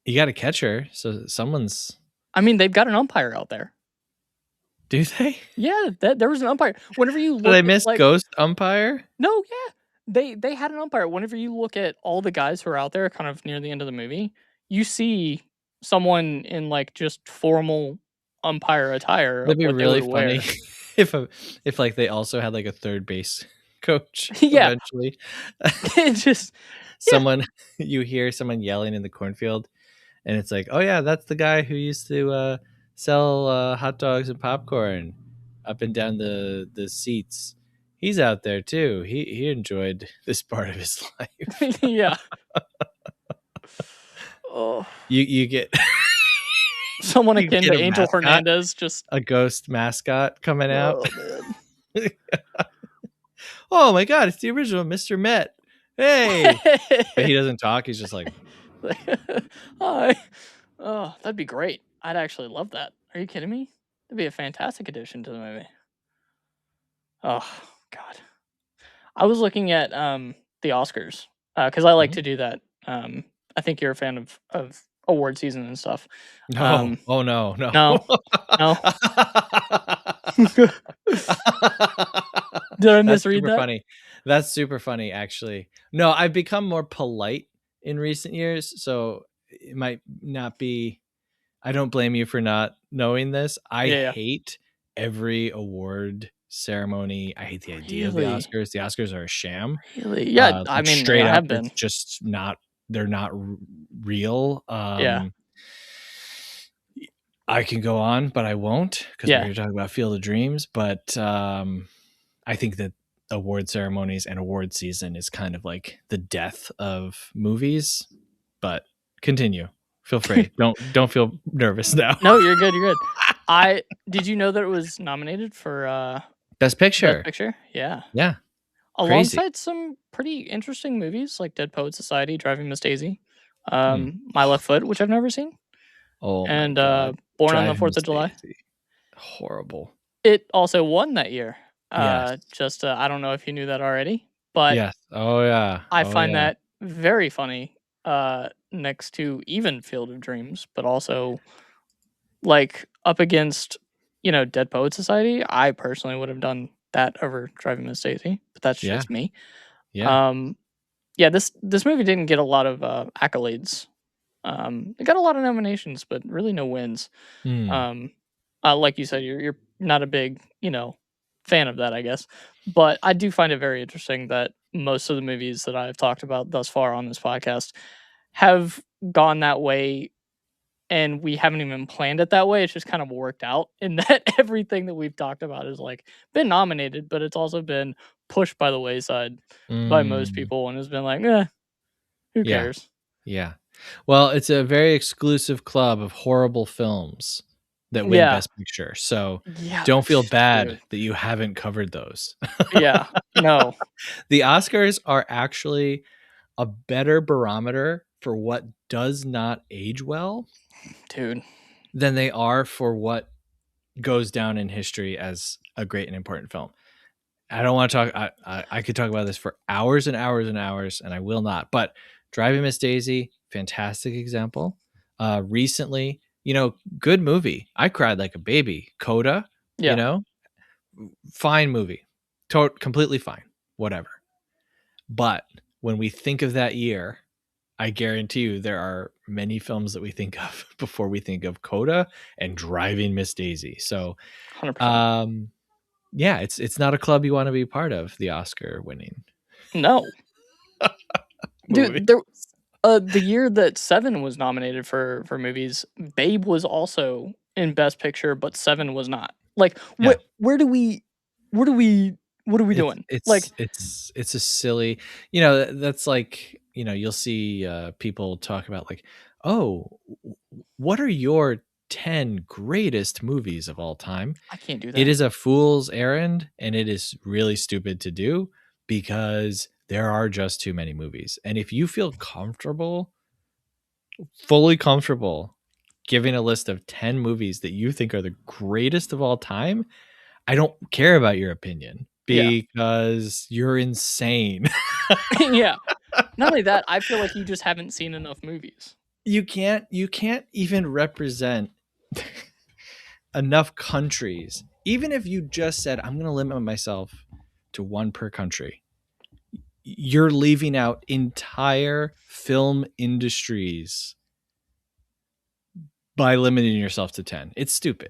You got a catcher, so someone's... I mean, they've got an umpire out there. Do they? Yeah, there was an umpire. Whenever you look, they missed ghost umpire? No, yeah, they had an umpire. Whenever you look at all the guys who are out there, kind of near the end of the movie, you see someone in like just formal umpire attire. That'd be really funny if like they also had like a third base coach Yeah. eventually. It just yeah. Someone you hear someone yelling in the cornfield, and it's like, oh yeah, that's the guy who used to sell hot dogs and popcorn up and down the seats. He's out there too. He enjoyed this part of his life. Yeah. Oh, You get someone you akin get to a Angel mascot, Hernandez just a ghost mascot coming out. oh man. Oh my god, it's the original Mr. Met. Hey, but he doesn't talk. He's just like, Hi. Oh, that'd be great. I'd actually love that. Are you kidding me? That'd be a fantastic addition to the movie. Oh god. I was looking at the Oscars because I like "Mhm. to do that. I think you're a fan of award season and stuff. No, oh no, no." No, no. Did I That's misread super that? funny. That's super funny, actually. No, I've become more polite in recent years, so it might not be. I don't blame you for not knowing this. I Yeah, yeah. hate every award ceremony. I hate the idea of the Really, Oscars. The Oscars are a sham. really. Yeah, I Like mean they straight up, have it's been. just not. They're not real. Yeah, I can go on, but I won't because we're yeah. here to talk about Field of Dreams. But I think that award ceremonies and award season is kind of like the death of movies. But continue. Feel free. Don't feel nervous now. No, you're good. You're good. I did you know that it was nominated for Best Best Picture. Picture? Yeah, Yeah, crazy. alongside some pretty interesting movies like Dead Poet Society, Driving Miss Daisy, Hmm. My Left Foot, which I've never seen, Oh my and god. Born on the Driving Fourth Miss of July. Daisy. Horrible. It also won that year. Yes. Just I don't know if you knew that already, but Yes. Oh yeah. I Oh find yeah. that very funny. Next to even Field of Dreams, but also like up against Dead Poet Society. I personally would have done that over Driving Miss Daisy, but that's Yeah. just me. Yeah. Um, yeah, this movie didn't get a lot of accolades. It got a lot of nominations, but really no wins. Hmm. Um, like you said, you're not a big fan of that, I guess. But I do find it very interesting that most of the movies that I've talked about thus far on this podcast have gone that way, and we haven't even planned it that way. It's just kind of worked out in that everything that we've talked about is like been nominated, but it's also been pushed by the wayside by most Mm. people and has been like, eh, who Yeah. cares? Yeah. Well, it's a very exclusive club of horrible films that win Yeah. Best Picture. So Yeah, don't feel that's bad true. that you haven't covered those. Yeah. No, The Oscars are actually a better barometer for what does not age well dude. than they are for what goes down in history as a great and important film. I don't want to talk. I could talk about this for hours and hours and hours, and I will not. But Driving Miss Daisy, fantastic example. Recently, good movie. I cried like a baby. Coda, Yeah. fine movie, completely fine, whatever. But when we think of that year, I guarantee you there are many films that we think of before we think of Coda and Driving Miss Daisy. So, 100%. um, yeah, it's not a club you want to be part of. The Oscar winning No. movie. Dude, the year that Seven was nominated for movies, Babe was also in Best Picture, but Seven was not. Like, Yeah, where do we what are we it's doing? Like, it's it's it's a silly. That's like you'll see people talk about like, oh, what are your 10 greatest movies of all time? I can't do It that. is a fool's errand, and it is really stupid to do because there are just too many movies. And if you feel comfortable, fully comfortable, giving a list of 10 movies that you think are the greatest of all time, I don't care about your opinion Yeah. because you're insane. Yeah. Not only that, I feel like you just haven't seen enough movies. You can't even represent enough countries. Even if you just said, I'm going to limit myself to one per country, you're leaving out entire film industries by limiting yourself to 10. It's stupid.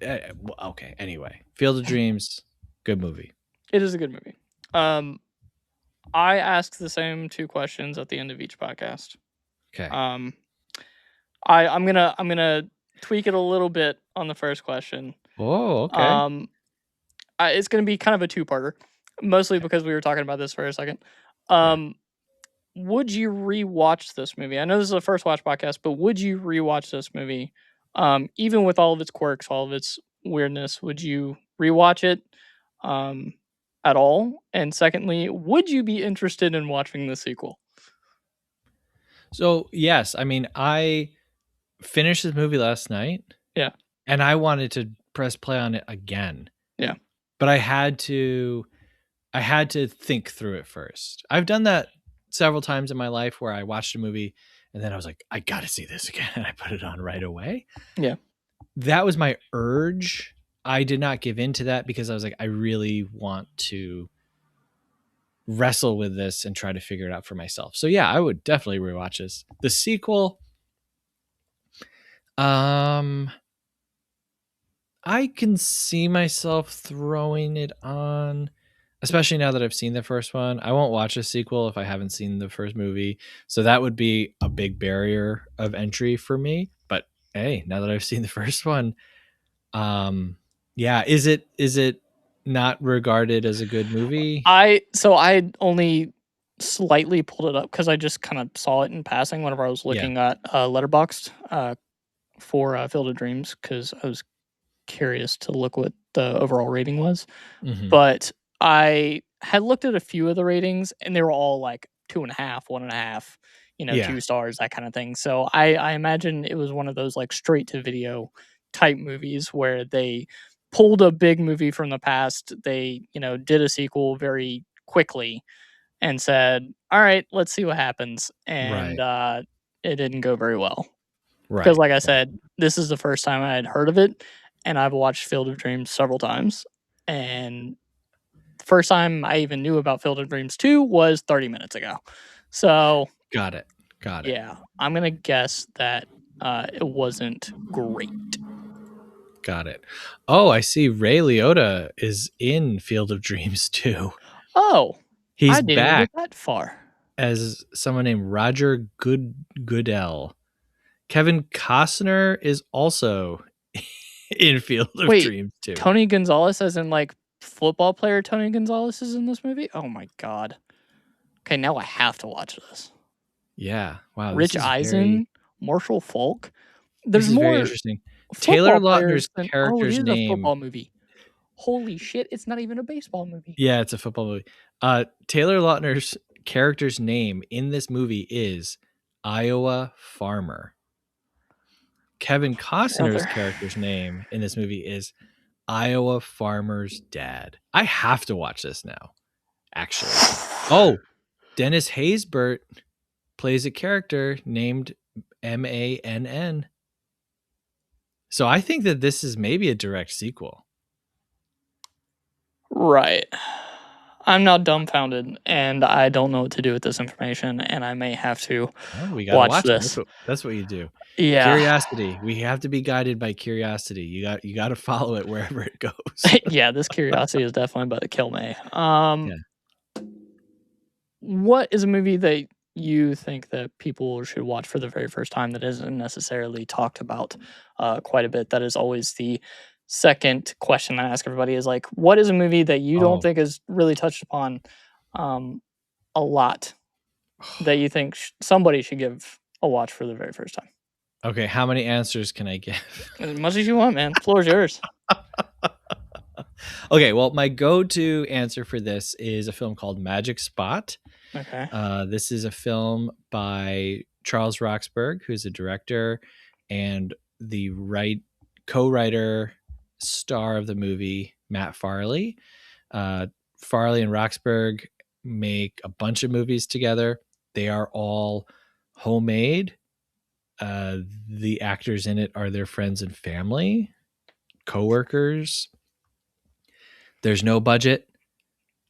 Okay, anyway. Field of Dreams, Good movie. It is a good movie. I ask the same 2 questions at the end of each podcast. Okay. Um, I'm gonna tweak it a little bit on the first question. Oh, okay. Um, it's gonna be kind of a two-parter, mostly because we were talking about this for a second. Yeah. Would you rewatch this movie? I know this is a first watch podcast, but would you rewatch this movie? Even with all of its quirks, all of its weirdness, would you rewatch it um, at all? And secondly, would you be interested in watching the sequel? So yes, I mean, I finished this movie last night. Yeah. And I wanted to press play on it again. Yeah. But I had to think through it first. I've done that several times in my life where I watched a movie and then I was like, I got to see this again, and I put it on right away. Yeah. That was my urge. I did not give in to that because I was like, I really want to wrestle with this and try to figure it out for myself. So yeah, I would definitely rewatch this. The sequel, I can see myself throwing it on, especially now that I've seen the first one. I won't watch a sequel if I haven't seen the first movie. So that would be a big barrier of entry for me. But hey, now that I've seen the first one, yeah, is it not regarded as a good movie? I only slightly pulled it up because I just kind of saw it in passing whenever I was Yeah. looking at Letterboxd for Field of Dreams because I was curious to look what the overall rating was. Mhm. But I had looked at a few of the ratings and they were all like 2.5, 1.5, Yeah. 2 stars, that kind of thing. So I imagine it was one of those like straight to video type movies where they pulled a big movie from the past. They, did a sequel very quickly and said, all right, let's see what happens. And Right. it didn't go very well. Because, Right. like I said, this is the first time I had heard of it, and I've watched Field of Dreams several times. And the first time I even knew about Field of Dreams 2 was 30 minutes ago. So, Got it. Got it. yeah, I'm going to guess that it wasn't great. Got it. Oh, I see Ray Liotta is in Field of Dreams too. Oh, He's I didn't even back get that far. as someone named Roger Goodell. Kevin Costner is also in Field of Wait, Dreams too. Tony Gonzalez, as in like football player Tony Gonzalez, is in this movie? Oh my God. Okay, now I have to watch this. Yeah. Wow. Rich Eisen, Marshall Falk. This There's is very more interesting. Taylor football Lautner's players than it character's is a name. football movie. Holy shit, it's not even a baseball movie. Yeah, it's a football movie. Taylor Lautner's character's name in this movie is Iowa Farmer. Kevin Costner's character's name in this movie is Iowa Farmer's dad. I have to watch this now, actually. Oh, Dennis Haysbert plays a character named Mann. So I think that this is maybe a direct sequel. Right. I'm now dumbfounded, and I don't know what to do with this information, and I may have to We gotta watch this. it. That's what you do. Yeah. Curiosity. We have to be guided by curiosity. You got to follow it wherever it goes. Yeah, this curiosity is definitely about to kill me. What is a movie that you think that people should watch for the very first time that isn't necessarily talked about quite a bit? That is always the second question I ask everybody is like, what is a movie that you don't think is really touched upon a lot that you think somebody should give a watch for the very first time? Okay, how many answers can I give? As much as you want, man. Floor is yours. Okay, well, my go-to answer for this is a film called Magic Spot. Okay. This is a film by Charles Roxburgh, who's a director and the co-writer star of the movie, Matt Farley. Farley and Roxburgh make a bunch of movies together. They are all homemade. The actors in it are their friends and family, co-workers. There's no budget.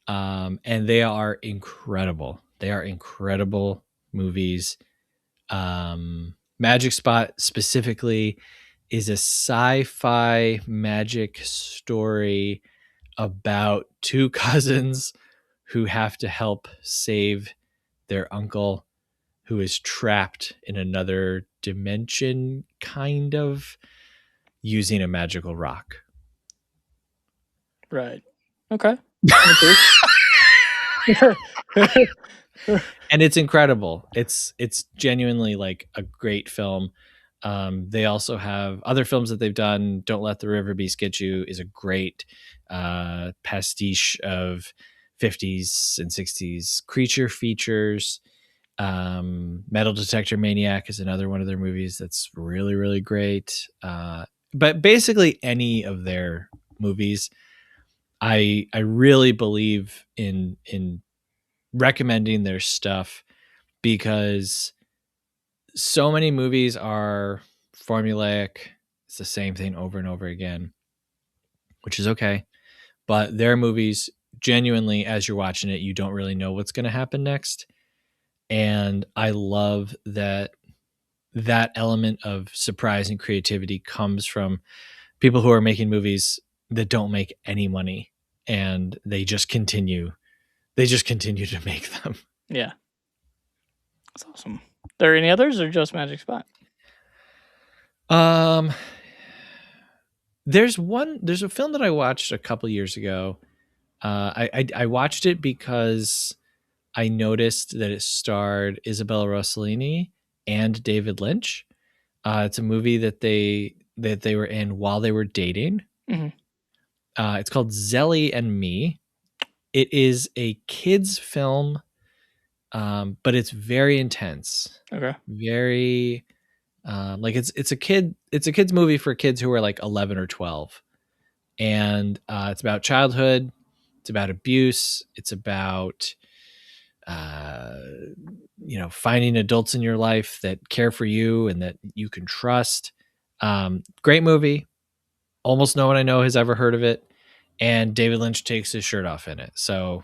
And they are incredible. They are incredible movies. Magic Spot specifically is a sci-fi magic story about two cousins who have to help save their uncle who is trapped in another dimension, kind of, using a magical rock. Right. Okay. And it's incredible. It's genuinely like a great film. They also have other films that they've done. Don't Let the River Beast Get You is a great pastiche of 50s and 60s creature features. Metal Detector Maniac is another one of their movies that's really, really great. But basically any of their movies, I really believe in recommending their stuff, because so many movies are formulaic. It's the same thing over and over again, which is okay. But their movies, genuinely, as you're watching it, you don't really know what's going to happen next. And I love that element of surprise and creativity comes from people who are making movies that don't make any money, and they just continue to make them. Yeah. That's awesome. Are there any others or just Magic Spot? There's a film that I watched a couple years ago. I watched it because I noticed that it starred Isabella Rossellini and David Lynch. It's a movie that they were in while they were dating. Mhm. It's called Zelly and Me. It is a kids film, but it's very intense. Okay. Very like it's a kids movie for kids who are like 11 or 12, and it's about childhood. It's about abuse. It's about finding adults in your life that care for you and that you can trust. Great movie. Almost no one I know has ever heard of it, and David Lynch takes his shirt off in it. So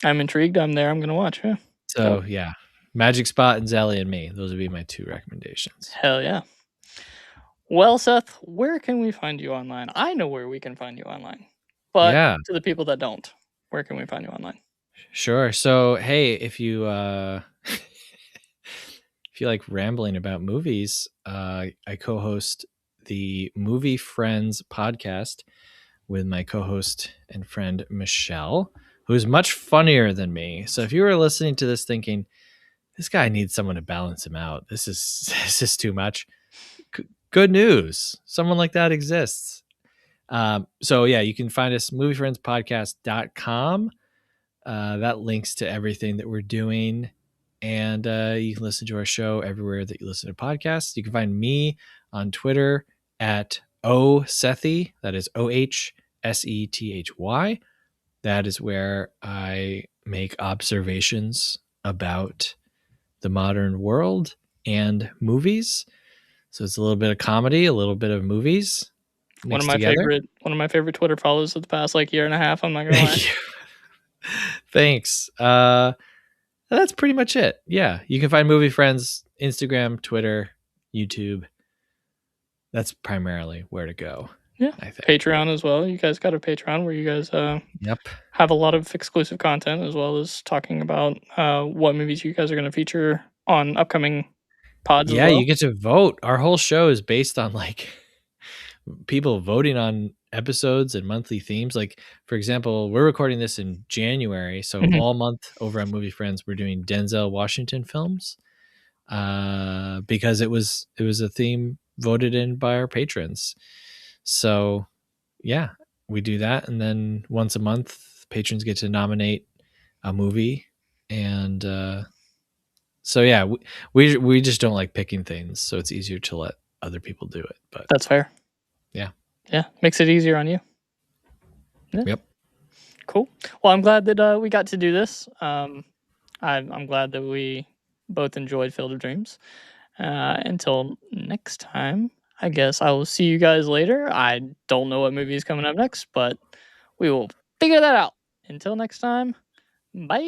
I'm intrigued. I'm there. I'm gonna watch. Yeah. So yeah, Magic Spot and Zelly and Me. Those would be my two recommendations. Hell yeah. Well, Seth, where can we find you online? I know where we can find you online, but Yeah, to the people that don't, where can we find you online? sure. So hey, if you if you like rambling about movies, I co-host the Movie Friends podcast with my co-host and friend Michelle, who is much funnier than me. So if you were listening to this thinking, this guy needs someone to balance him out, this is too much, good news. Someone like that exists. So yeah, you can find us moviefriendspodcast.com. That links to everything that we're doing. And you can listen to our show everywhere that you listen to podcasts. You can find me on Twitter at Sethy. That is OHSETHY. That is where I make observations about the modern world and movies. So it's a little bit of comedy, a little bit of movies One of mixed my together. favorite Twitter follows of the past year and a half. I'm not gonna lie. Thank you. Thanks. That's pretty much it. Yeah, you can find Movie Friends Instagram, Twitter, YouTube. That's primarily where to go. Yeah, I think. Patreon as well. You guys got a Patreon where you guys Yep. have a lot of exclusive content, as well as talking about what movies you guys are going to feature on upcoming pods. Yeah, as well. you get to vote. Our whole show is based on like people voting on episodes and monthly themes. Like, for example, we're recording this in January, so all month over on Movie Friends, we're doing Denzel Washington films, because it was a theme voted in by our patrons. So yeah, we do that, and then once a month, patrons get to nominate a movie, and so yeah, we just don't like picking things, so it's easier to let other people do it. But that's fair. Yeah, makes it easier on you. Yeah. Yep. Cool. Well, I'm glad that we got to do this. I'm glad that we both enjoyed Field of Dreams. Until next time, I guess I will see you guys later. I don't know what movie is coming up next, but we will figure that out. Until next time, bye.